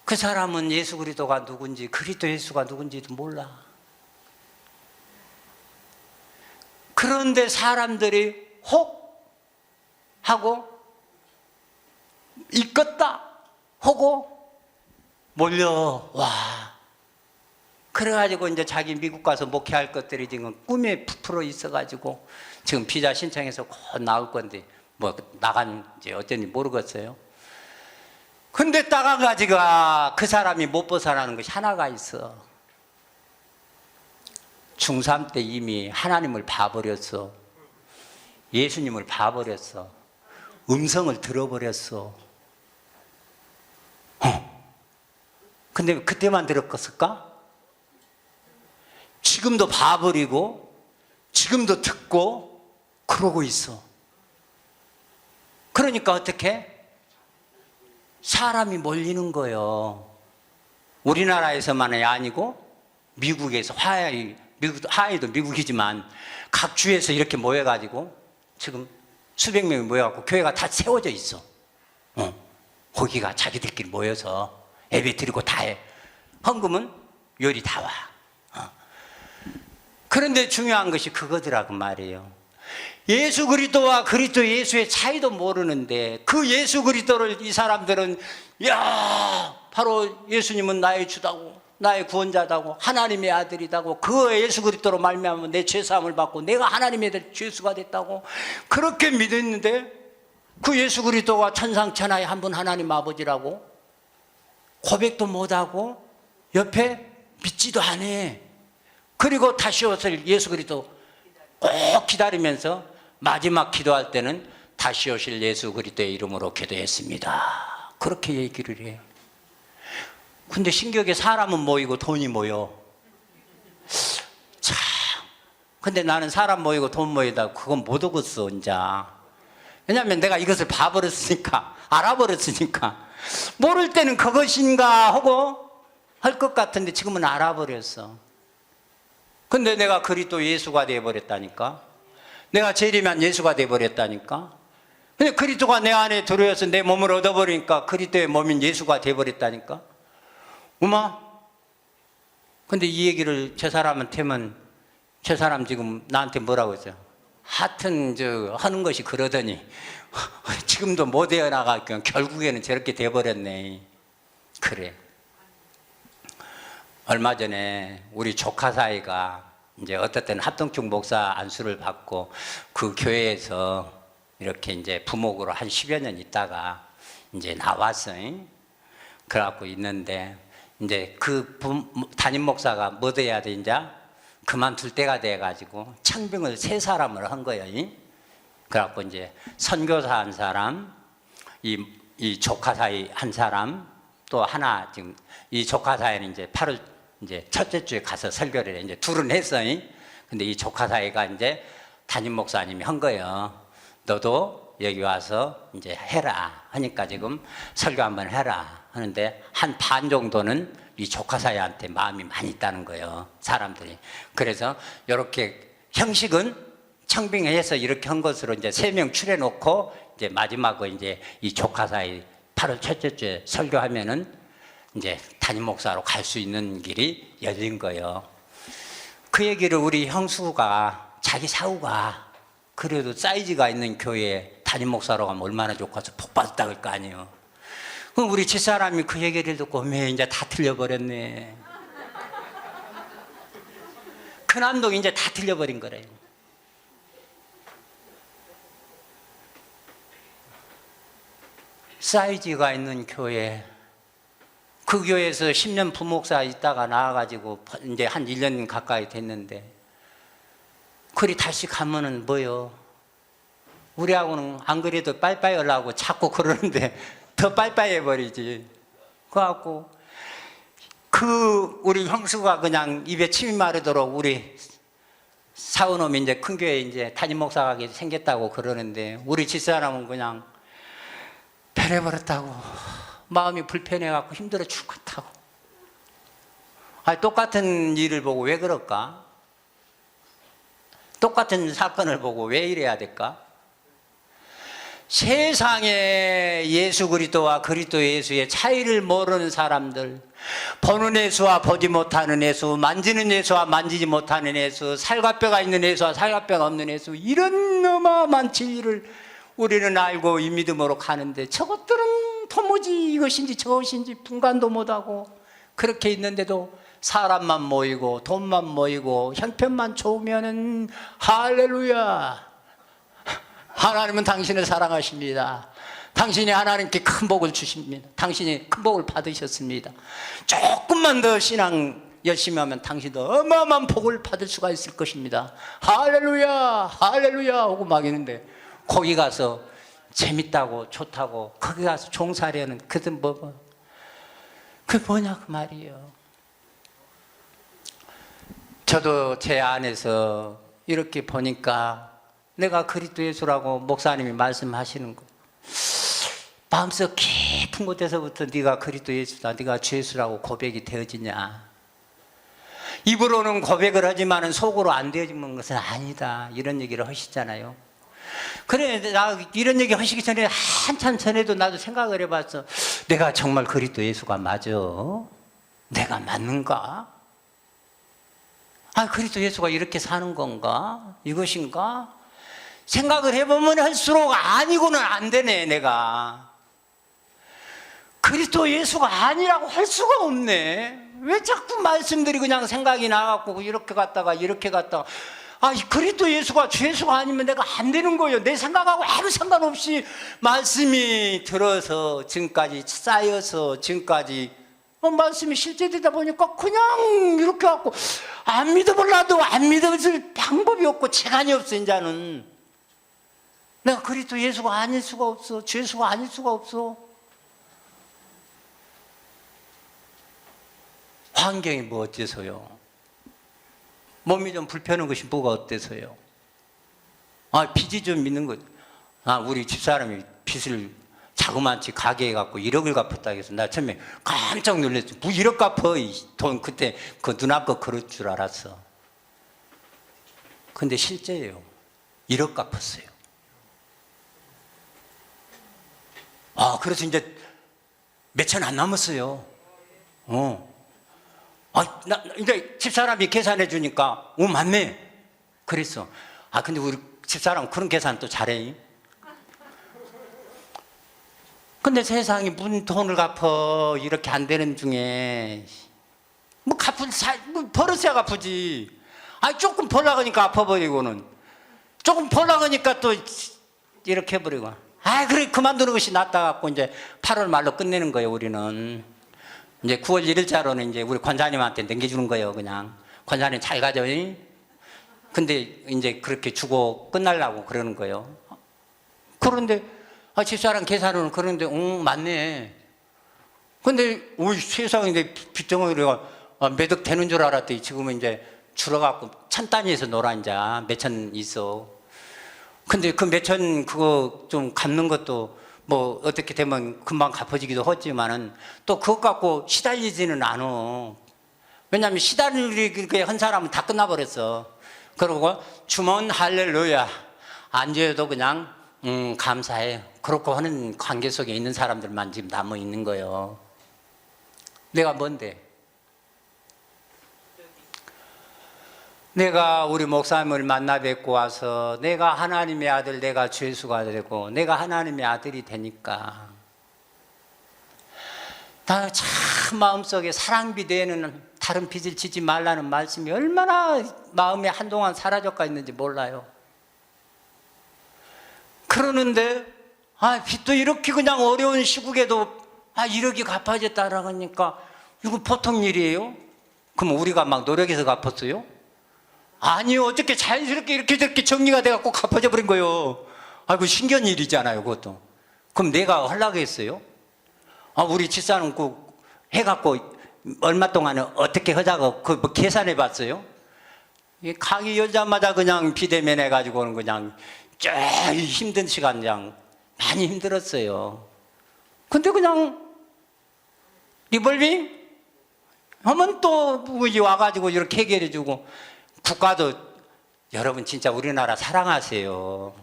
그 사람은 예수 그리스도가 누군지, 그리스도 예수가 누군지도 몰라. 그런데 사람들이 혹 하고 이껐다 하고 몰려와. 그래가지고 이제 자기 미국 가서 목회할 것들이 지금 꿈에 부풀어 있어가지고 지금 비자 신청해서 곧 나올 건데 뭐 나간지 어쩐지 모르겠어요. 근데 따가가지고 그 사람이 못 벗어나는 것이 하나가 있어. 중3 때 이미 하나님을 봐버렸어. 예수님을 봐버렸어. 음성을 들어버렸어. 근데 그때만 들었을까? 지금도 봐버리고 지금도 듣고 그러고 있어. 그러니까 어떻게? 사람이 몰리는 거예요. 우리나라에서만이 아니고 미국에서, 하와이도 미국이지만 각 주에서 이렇게 모여가지고 지금 수백 명이 모여갖고 교회가 다 세워져 있어. 거기가 자기들끼리 모여서 예배 드리고 다 해. 헌금은 요리 다 와. 그런데 중요한 것이 그거더라고 말이에요. 예수 그리스도와 그리스도 예수의 차이도 모르는데 그 예수 그리스도를 이 사람들은 야, 바로 예수님은 나의 주다고, 나의 구원자다고, 하나님의 아들이다고, 그 예수 그리스도로 말미암아 내 죄사함을 받고 내가 하나님의 아들 죄수가 됐다고 그렇게 믿었는데, 그 예수 그리스도가 천상천하의 한 분 하나님 아버지라고 고백도 못하고 옆에 믿지도 않아. 그리고 다시 오실 예수 그리스도 꼭 기다리면서 마지막 기도할 때는 다시 오실 예수 그리스도의 이름으로 기도했습니다. 그렇게 얘기를 해. 근데 신기하게 사람은 모이고 돈이 모여. 참. 근데 나는 사람 모이고 돈 모이다 그건 못 오겠어 이제. 왜냐하면 내가 이것을 봐버렸으니까, 알아버렸으니까. 모를 때는 그것인가 하고 할 것 같은데 지금은 알아버렸어. 근데 내가 그리스도 예수가 되어버렸다니까. 내가 재림한 예수가 되어버렸다니까. 근데 그리스도가 내 안에 들어와서 내 몸을 얻어버리니까 그리스도의 몸인 예수가 되어버렸다니까. 어마? 근데 이 얘기를 저 사람한테면 저 사람 지금 나한테 뭐라고 했어요? 하여튼 하는 것이 그러더니 지금도 못 헤어나가니까 결국에는 저렇게 돼버렸네. 그래. 얼마 전에 우리 조카 사이가 이제 어떻든 합동충 목사 안수를 받고 그 교회에서 이렇게 이제 부목으로 한 10여 년 있다가 이제 나왔어. 그래갖고 있는데 이제 그 담임 목사가 뭐 돼야 돼, 이제? 그만둘 때가 돼가지고 청빙을 3사람을 한 거예요. 그래갖고 이제 선교사 한 사람, 이 조카 사이 한 사람, 또 하나 지금 이 조카 사이는 이제 8월 이제 첫째 주에 가서 설교를 해. 이제 둘은 했어요. 근데 이 조카 사이가 이제 담임 목사님이 한 거예요. 너도 여기 와서 이제 해라 하니까 지금 설교 한번 해라 하는데 한 반 정도는 이 조카 사이한테 마음이 많이 있다는 거예요, 사람들이. 그래서 이렇게 형식은 청빙해서 이렇게 한 것으로 이제 3명 추려놓고 이제 마지막으로 이제 이 조카 사이 8월 첫째 주에 설교하면은 이제 담임 목사로 갈 수 있는 길이 열린 거예요. 그 얘기를 우리 형수가 자기 사우가 그래도 사이즈가 있는 교회에 담임 목사로 가면 얼마나 좋고서 복 받았다 그럴 거 아니에요. 그럼 우리 집사람이 그 얘기를 듣고 매 이제 다 틀려버렸네. 그 남동이 이제 다 틀려버린 거래요. 사이즈가 있는 교회, 그 교회에서 10년 부목사 있다가 나와가지고 이제 한 1년 가까이 됐는데 그리 다시 가면은 뭐요? 우리하고는 안 그래도 빠이빠이 하려고 자꾸 그러는데 더 빠이빠이 해버리지. 그래갖고 우리 형수가 그냥 입에 침이 마르도록 우리 사우놈이 이제 큰 교회 이제 담임 목사가 생겼다고 그러는데 우리 집사람은 그냥 변해버렸다고 마음이 불편해갖고 힘들어 죽겠다고. 똑같은 일을 보고 왜 그럴까? 똑같은 사건을 보고 왜 이래야 될까? 세상에 예수 그리스도와 그리스도 예수의 차이를 모르는 사람들, 보는 예수와 보지 못하는 예수, 만지는 예수와 만지지 못하는 예수, 살과 뼈가 있는 예수와 살과 뼈가 없는 예수, 이런 어마어마한 진리를 우리는 알고 이 믿음으로 가는데 저것들은 도무지 이것인지 저것인지 분간도 못하고 그렇게 있는데도 사람만 모이고 돈만 모이고 형편만 좋으면은 할렐루야, 하나님은 당신을 사랑하십니다. 당신이 하나님께 큰 복을 주십니다. 당신이 큰 복을 받으셨습니다. 조금만 더 신앙 열심히 하면 당신도 어마어마한 복을 받을 수가 있을 것입니다. 할렐루야 할렐루야 하고 막 있는데 거기 가서 재밌다고 좋다고 거기 가서 종살이하는 그들 그게 뭐냐 그 말이에요. 저도 제 안에서 이렇게 보니까 내가 그리스도 예수라고 목사님이 말씀하시는 거 마음속 깊은 곳에서부터 네가 그리스도 예수다, 네가 주 예수라고 고백이 되어지냐. 입으로는 고백을 하지만 속으로 안 되어지는 것은 아니다, 이런 얘기를 하시잖아요. 그래, 나 이런 얘기 하시기 전에 한참 전에도 나도 생각을 해봤어. 내가 정말 그리스도 예수가 맞아? 내가 맞는가? 그리스도 예수가 이렇게 사는 건가? 이것인가? 생각을 해보면 할수록 아니고는 안 되네. 내가 그리스도 예수가 아니라고 할 수가 없네. 왜 자꾸 말씀들이 그냥 생각이 나갖고 이렇게 갔다가 이렇게 갔다가 그리스도 예수가 주 예수가 아니면 내가 안 되는 거예요. 내 생각하고 아무 상관없이 말씀이 들어서 지금까지 쌓여서 지금까지 말씀이 실제되다 보니까 그냥 이렇게 갖고 안 믿어보려도 안 믿어볼 방법이 없고 재간이 없어. 이제는 내가 그리스도 예수가 아닐 수가 없어. 주 예수가 아닐 수가 없어. 환경이 뭐 어때서요? 몸이 좀 불편한 것이 뭐가 어때서요? 빚이 좀 있는 것. 우리 집사람이 빚을 자그마치 가게에 갖고 1억을 갚았다 해서 나 처음에 깜짝 놀랐어. 뭐 1억 갚아? 돈 그때 그 누나 거 그럴 줄 알았어. 근데 실제예요. 1억 갚았어요. 그래서 이제 몇천 안 남았어요. 이제 집사람이 계산해 주니까 맞네 그랬어. 근데 우리 집사람 그런 계산 또 잘해. 근데 세상에 무슨 돈을 갚아. 이렇게 안 되는 중에 버릇이야 갚으지. 조금 벌려고 하니까 아파버리고는 조금 벌려고 하니까 또 이렇게 해버리고 그래 그만두는 것이 낫다 갖고 이제 8월 말로 끝내는 거예요. 우리는 이제 9월 1일자로는 이제 우리 권사님한테 넘겨주는 거예요. 그냥 권사님 잘 가죠. 근데 이제 그렇게 주고 끝날라고 그러는 거예요. 그런데 집사람 계산은 그런데 맞네. 근데 세상에 빚덩어리가 몇 억 되는 줄 알았더니 지금은 이제 줄어갖고 천 단위에서 놀아 이제 몇천 있어. 근데 그 몇천 그거 좀 갚는 것도 뭐 어떻게 되면 금방 갚아지기도 하지만은 또 그것 갖고 시달리지는 않아. 왜냐하면 시달리게 한 사람은 다 끝나버렸어. 그러고 주문 할렐루야 앉아도 그냥 감사해. 그렇고 하는 관계 속에 있는 사람들만 지금 남아 있는 거예요. 내가 뭔데? 내가 우리 목사님을 만나 뵙고 와서 내가 하나님의 아들, 내가 죄수가 되고 내가 하나님의 아들이 되니까 나 참 마음속에 사랑비 대에는 다른 빚을 지지 말라는 말씀이 얼마나 마음에 한동안 사라져가 있는지 몰라요. 그러는데 빚도 이렇게 그냥 어려운 시국에도 1억이 갚아졌다라고 하니까 이거 보통 일이에요? 그럼 우리가 막 노력해서 갚았어요? 아니요. 어떻게 자연스럽게 이렇게 저렇게 정리가 돼갖고 갚아져 버린 거예요. 아이고 신기한 일이잖아요 그것도. 그럼 내가 하려고 했어요? 우리 집사는 꼭 해갖고 얼마 동안은 어떻게 하자고 그 뭐 계산해 봤어요? 강의 열자마자 그냥 비대면 해가지고는 그냥 쭉 힘든 시간 그냥 많이 힘들었어요. 근데 그냥 리볼빙 하면 또 와가지고 이렇게 해결해주고. 국가도 여러분 진짜 우리나라 사랑하세요.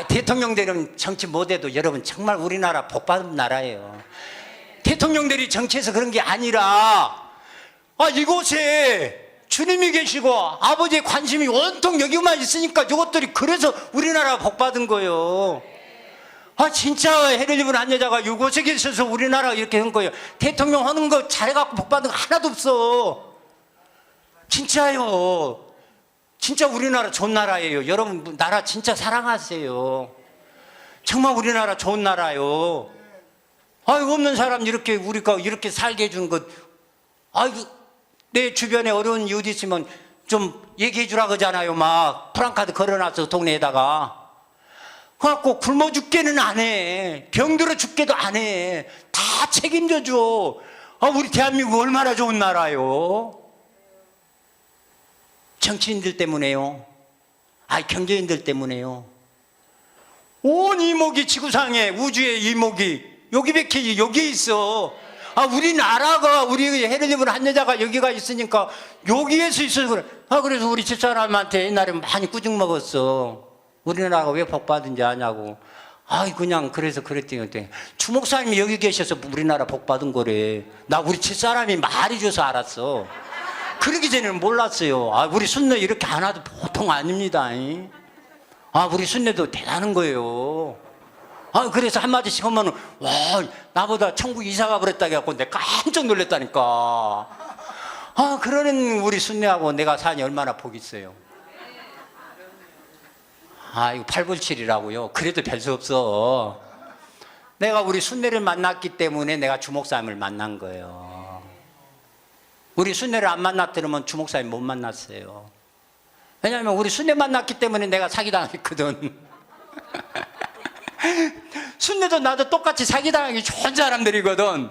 대통령들은 정치 못해도 여러분 정말 우리나라 복받은 나라예요. 대통령들이 정치해서 그런 게 아니라 이곳에 주님이 계시고 아버지의 관심이 온통 여기만 있으니까 이것들이 그래서 우리나라 복받은 거예요. 진짜 해를 입은 한 여자가 이곳에 계셔서 우리나라 이렇게 한 거예요. 대통령 하는 거 잘해갖고 복받은 거 하나도 없어. 진짜요. 진짜 우리나라 좋은 나라예요. 여러분 나라 진짜 사랑하세요. 정말 우리나라 좋은 나라요. 없는 사람 이렇게 우리가 이렇게 살게 해주는 것. 내 주변에 어려운 이웃 있으면 좀 얘기해 주라 그러잖아요. 막 프랑카드 걸어놔서 동네에다가. 그래갖고 굶어 죽게는 안 해. 병들어 죽게도 안 해. 다 책임져 줘. 우리 대한민국 얼마나 좋은 나라요. 정치인들 때문에요. 경제인들 때문에요. 온 이목이 지구상에 우주의 이목이 여기밖에 여기에 있어. 우리나라가 우리 해를 입은 한 여자가 여기가 있으니까 여기에서 있어서 그래. 그래서 우리 집사람한테 옛날에 많이 꾸중 먹었어. 우리나라가 왜 복받은지 아냐고. 그냥 그래서 그랬더니 주목사님이 여기 계셔서 우리나라 복받은 거래. 나 우리 집사람이 말해줘서 알았어. 그러기 전에는 몰랐어요. 우리 순례 이렇게 안 와도 보통 아닙니다. 우리 순례도 대단한 거예요. 그래서 한마디씩 하면은 와 나보다 천국 이사가 버렸다 해갖고 내가 깜짝 놀랐다니까. 그러는 우리 순례하고 내가 사니 얼마나 복이 있어요. 이거 8불7이라고요. 그래도 별 수 없어. 내가 우리 순례를 만났기 때문에 내가 주목사님을 만난 거예요. 우리 순례를 안 만났더라면 주목사님 못 만났어요. 왜냐하면 우리 순례 만났기 때문에 내가 사기당했거든. 순례도 나도 똑같이 사기당하기 좋은 사람들이거든.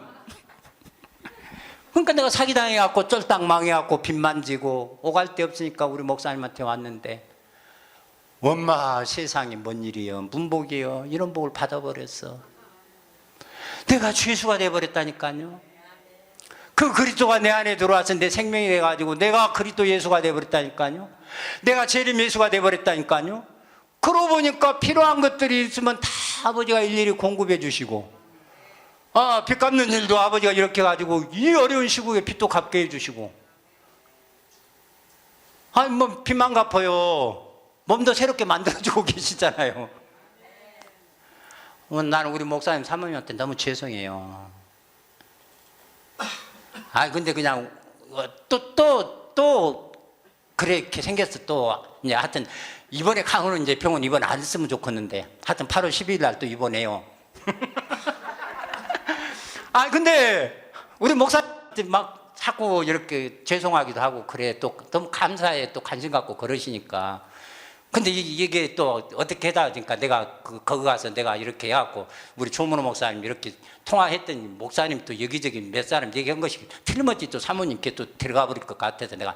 그러니까 내가 사기당해갖고 쫄딱 망해갖고 빚만 지고 오갈 데 없으니까 우리 목사님한테 왔는데 엄마 세상에 뭔 일이요 문복이요 이런 복을 받아버렸어. 내가 죄수가 돼버렸다니까요. 그 그리스도가 내 안에 들어와서 내 생명이 돼가지고 내가 그리스도 예수가 돼버렸다니까요. 내가 재림 예수가 돼버렸다니까요. 그러고 보니까 필요한 것들이 있으면 다 아버지가 일일이 공급해 주시고 빚 갚는 일도 아버지가 이렇게 가지고 이 어려운 시국에 빚도 갚게 해주시고 뭐 빚만 갚아요. 몸도 새롭게 만들어주고 계시잖아요. 나는 우리 목사님 사모님한테 너무 죄송해요. 근데 그냥 또 그렇게 생겼어. 또 이제 하여튼 이번에 강으로 이제 병원 입원 안 했으면 좋겠는데 하여튼 8월 12일 날 또 입원해요. 근데 우리 목사님 막 자꾸 이렇게 죄송하기도 하고 그래. 또 너무 감사해. 또 관심 갖고 그러시니까. 근데 이게 또 어떻게 하다 보니까 내가 거기 가서 내가 이렇게 해갖고 우리 조문호 목사님 이렇게 통화했더니 목사님 또 여기저기 몇 사람 얘기한 것이 틀림없이 또 사모님께 또 들어가 버릴 것 같아서 내가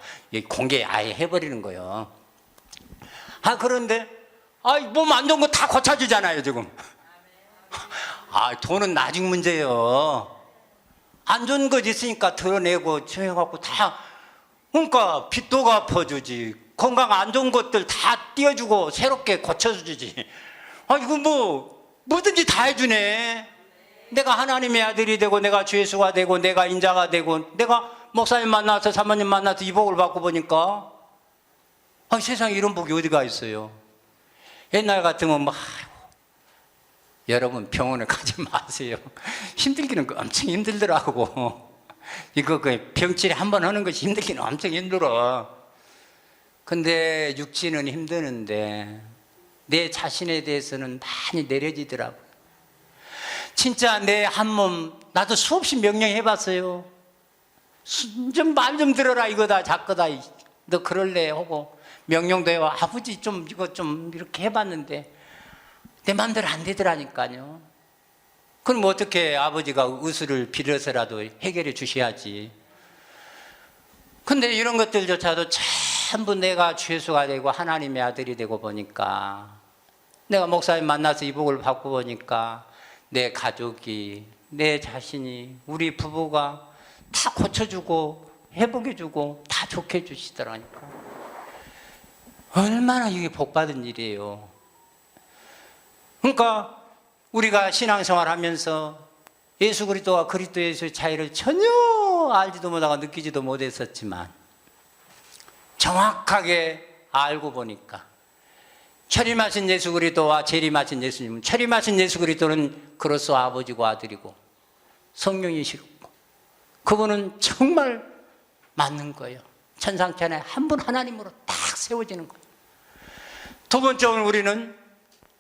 공개 아예 해버리는 거예요. 그런데 몸 안 좋은 거 다 고쳐주잖아요 지금. 돈은 나중 문제예요. 안 좋은 것 있으니까 드러내고 해갖고 다, 그러니까 빚도 갚아주지, 건강 안 좋은 것들 다 띄워주고 새롭게 고쳐주지. 이거 뭐든지 다 해주네. 내가 하나님의 아들이 되고 내가 주 예수가 되고 내가 인자가 되고 내가 목사님 만나서 사모님 만나서 이 복을 받고 보니까 세상에 이런 복이 어디가 있어요. 옛날 같으면 여러분 병원에 가지 마세요. 힘들기는 엄청 힘들더라고. 이거 병치레 한번 하는 것이 힘들기는 엄청 힘들어. 근데 육신은 힘드는데 내 자신에 대해서는 많이 내려지더라고요. 진짜 내 한 몸 나도 수없이 명령해봤어요. 좀 말 좀 들어라 이거다 작거다 너 그럴래 하고 명령도 해와 아버지 좀 이거 좀 이렇게 해봤는데 내 마음대로 안 되더라니까요. 그럼 어떻게 아버지가 의술을 빌어서라도 해결해 주셔야지. 근데 이런 것들조차도 전부 내가 주 예수가 되고 하나님의 아들이 되고 보니까 내가 목사님 만나서 이 복을 받고 보니까 내 가족이 내 자신이 우리 부부가 다 고쳐주고 회복해주고 다 좋게 해주시더라니까. 얼마나 이게 복받은 일이에요. 그러니까 우리가 신앙생활 하면서 예수 그리스도와 그리스도 예수의 차이를 전혀 알지도 못하고 느끼지도 못했었지만 정확하게 알고 보니까 철임하신 예수 그리스도와 재림하신 예수님은 철임하신 예수 그리스도는 그로서 아버지고 아들이고 성령이시고 그분은 정말 맞는 거예요. 천상천하에 한 분 하나님으로 딱 세워지는 거예요. 두 번째는 우리는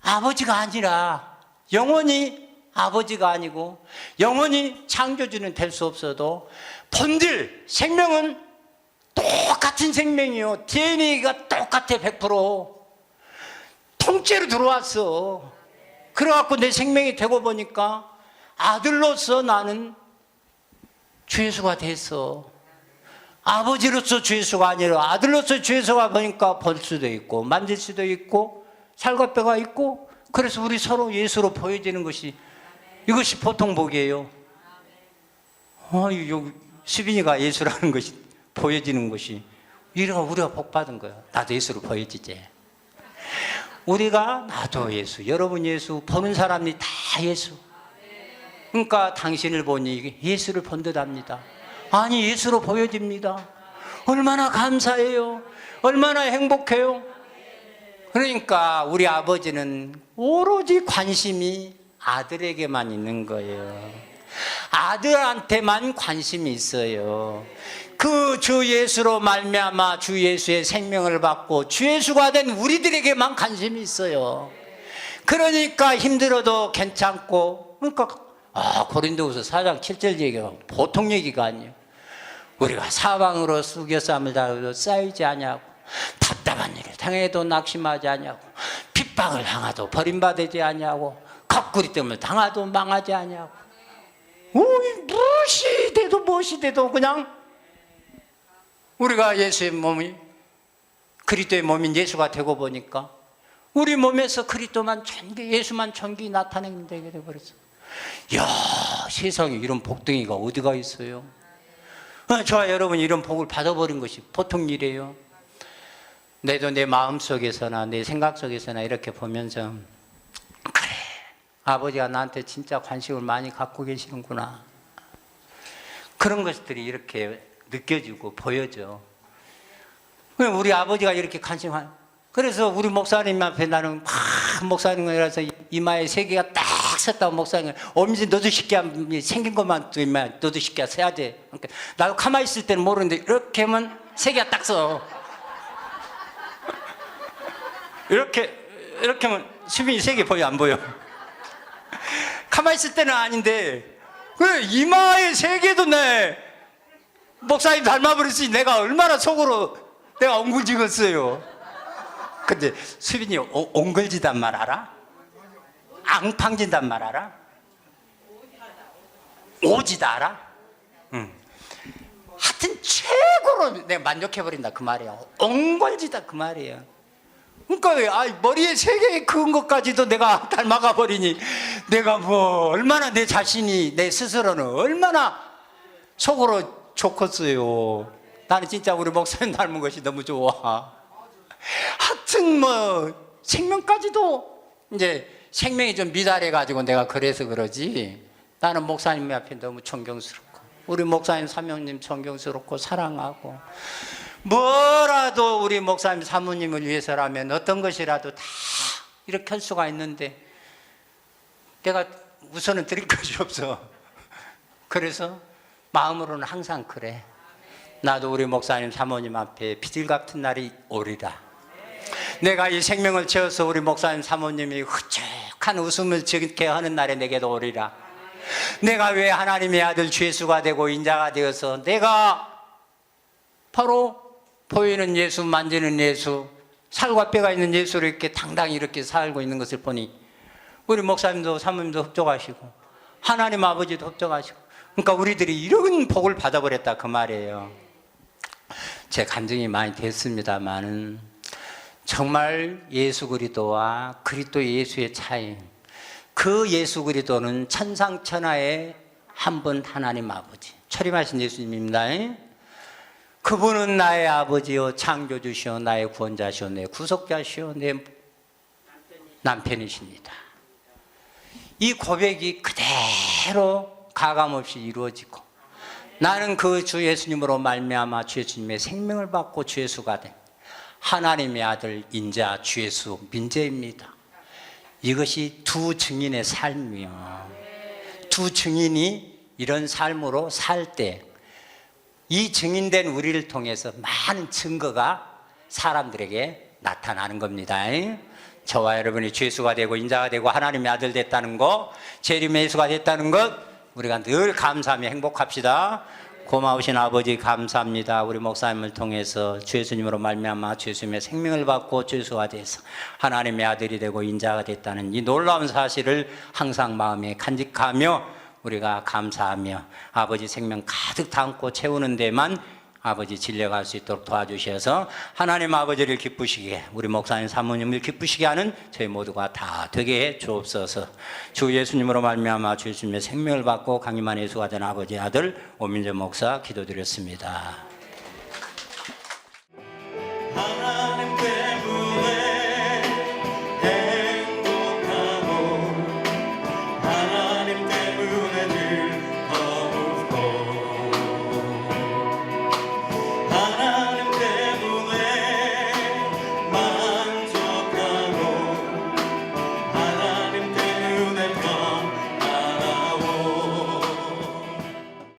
아버지가 아니라 영원히 아버지가 아니고 영원히 창조주는 될 수 없어도 본질 생명은 똑같은 생명이요. DNA가 똑같아 100%. 통째로 들어왔어. 그래갖고 내 생명이 되고 보니까 아들로서 나는 주 예수가 됐어. 아버지로서 주 예수가 아니라 아들로서 주 예수가 보니까 볼 수도 있고 만질 수도 있고 살갗뼈가 있고 그래서 우리 서로 예수로 보여지는 것이 이것이 보통 복이에요. 수빈이가 예수라는 것이 보여지는 것이 우리가 복 받은 거예요. 나도 예수로 보여지지. 우리가 나도 예수, 여러분 예수, 보는 사람이 다 예수. 그러니까 당신을 보니 예수를 본 듯합니다. 아니 예수로 보여집니다. 얼마나 감사해요. 얼마나 행복해요. 그러니까 우리 아버지는 오로지 관심이 아들에게만 있는 거예요. 아들한테만 관심이 있어요. 그 주 예수로 말미암아 주 예수의 생명을 받고 주 예수가 된 우리들에게만 관심이 있어요. 그러니까 힘들어도 괜찮고 그러니까 고린도후서 4장 7절 얘기가 보통 얘기가 아니에요. 우리가 사방으로 수겨쌈을 당해도 쌓이지 아니하고 답답한 일을 당해도 낙심하지 아니하고 핍박을 당하도 버림받지 아니하고 거꾸리 때문에 당하도 망하지 아니하고 무엇이 돼도 그냥 우리가 예수의 몸이 그리스도의 몸인 예수가 되고 보니까 우리 몸에서 그리스도만 예수만 전기 나타내는 되게 돼버렸어. 이야 세상에 이런 복덩이가 어디가 있어요. 저와 여러분이 이런 복을 받아버린 것이 보통 일이에요. 내도 내 마음속에서나 내 생각 속에서나 이렇게 보면서 그래 아버지가 나한테 진짜 관심을 많이 갖고 계시는구나. 그런 것들이 이렇게 느껴지고 보여져. 우리 아버지가 이렇게 관심한. 그래서 우리 목사님 앞에 나는 목사님이라서 이마에 세 개가 딱 섰다고 목사님 엄지 너도 쉽게 생긴 것만 이마 너도 쉽게 세야 돼. 그러니까 나도 가만히 있을 때는 모르는데 이렇게 하면 세 개가 딱 서. 이렇게 하면 수빈이 세 개 보여 안 보여? 가만히 있을 때는 아닌데 그 이마에 세 개도 내 목사님 닮아버렸으니 내가 얼마나 속으로 내가 옹글지겠어요. 근데 수빈이 옹글지단 말 알아? 앙팡진단 말 알아? 오지다 알아? 응. 하여튼 최고로 내가 만족해버린다 그 말이야. 옹글지다 그 말이야. 그러니까 머리에 세 개의 큰 것까지도 내가 닮아가 버리니 내가 뭐 얼마나 내 자신이 내 스스로는 얼마나 속으로 좋겠어요. 나는 진짜 우리 목사님 닮은 것이 너무 좋아. 하여튼 뭐 생명까지도 이제 생명이 좀 미달해 가지고 내가 그래서 그러지. 나는 목사님 앞에 너무 존경스럽고 우리 목사님 사모님 존경스럽고 사랑하고 뭐라도 우리 목사님 사모님을 위해서라면 어떤 것이라도 다 이렇게 할 수가 있는데 내가 우선은 드릴 것이 없어. 그래서 마음으로는 항상 그래. 나도 우리 목사님 사모님 앞에 비질 같은 날이 오리라. 내가 이 생명을 채워서 우리 목사님 사모님이 흡족한 웃음을 짓게 하는 날에 내게도 오리라. 내가 왜 하나님의 아들 주 예수가 되고 인자가 되어서 내가 바로 보이는 예수, 만지는 예수, 살과 뼈가 있는 예수를 이렇게 당당히 이렇게 살고 있는 것을 보니 우리 목사님도 사모님도 흡족하시고 하나님 아버지도 흡족하시고 그러니까 우리들이 이런 복을 받아버렸다 그 말이에요. 제 감정이 많이 됐습니다만은 정말 예수 그리스도와 그리스도 예수의 차이, 그 예수 그리스도는 천상천하의 한 분 하나님 아버지 철임하신 예수님입니다. 그분은 나의 아버지요 창조주시오 나의 구원자시오 내 구속자시오 내 남편이십니다. 이 고백이 그대로 가감없이 이루어지고 나는 그 주 예수님으로 말미암아 주 예수님의 생명을 받고 주 예수가 된 하나님의 아들 인자 주 예수 민재입니다. 이것이 두 증인의 삶이요. 두 증인이 이런 삶으로 살 때 이 증인된 우리를 통해서 많은 증거가 사람들에게 나타나는 겁니다. 저와 여러분이 주 예수가 되고 인자가 되고 하나님의 아들 됐다는 것, 재림의 예수가 됐다는 것 우리가 늘 감사하며 행복합시다. 고마우신 아버지 감사합니다. 우리 목사님을 통해서 주 예수님으로 말미암아 주 예수님의 생명을 받고 주 예수가 돼서 하나님의 아들이 되고 인자가 됐다는 이 놀라운 사실을 항상 마음에 간직하며 우리가 감사하며 아버지 생명 가득 담고 채우는 데만 아버지 진려갈 수 있도록 도와주셔서 하나님 아버지를 기쁘시게 우리 목사님 사모님을 기쁘시게 하는 저희 모두가 다 되게 해 주옵소서. 주 예수님으로 말미암아 주 예수님의 생명을 받고 강림한 예수가 된 아버지 아들 오민재 목사 기도드렸습니다.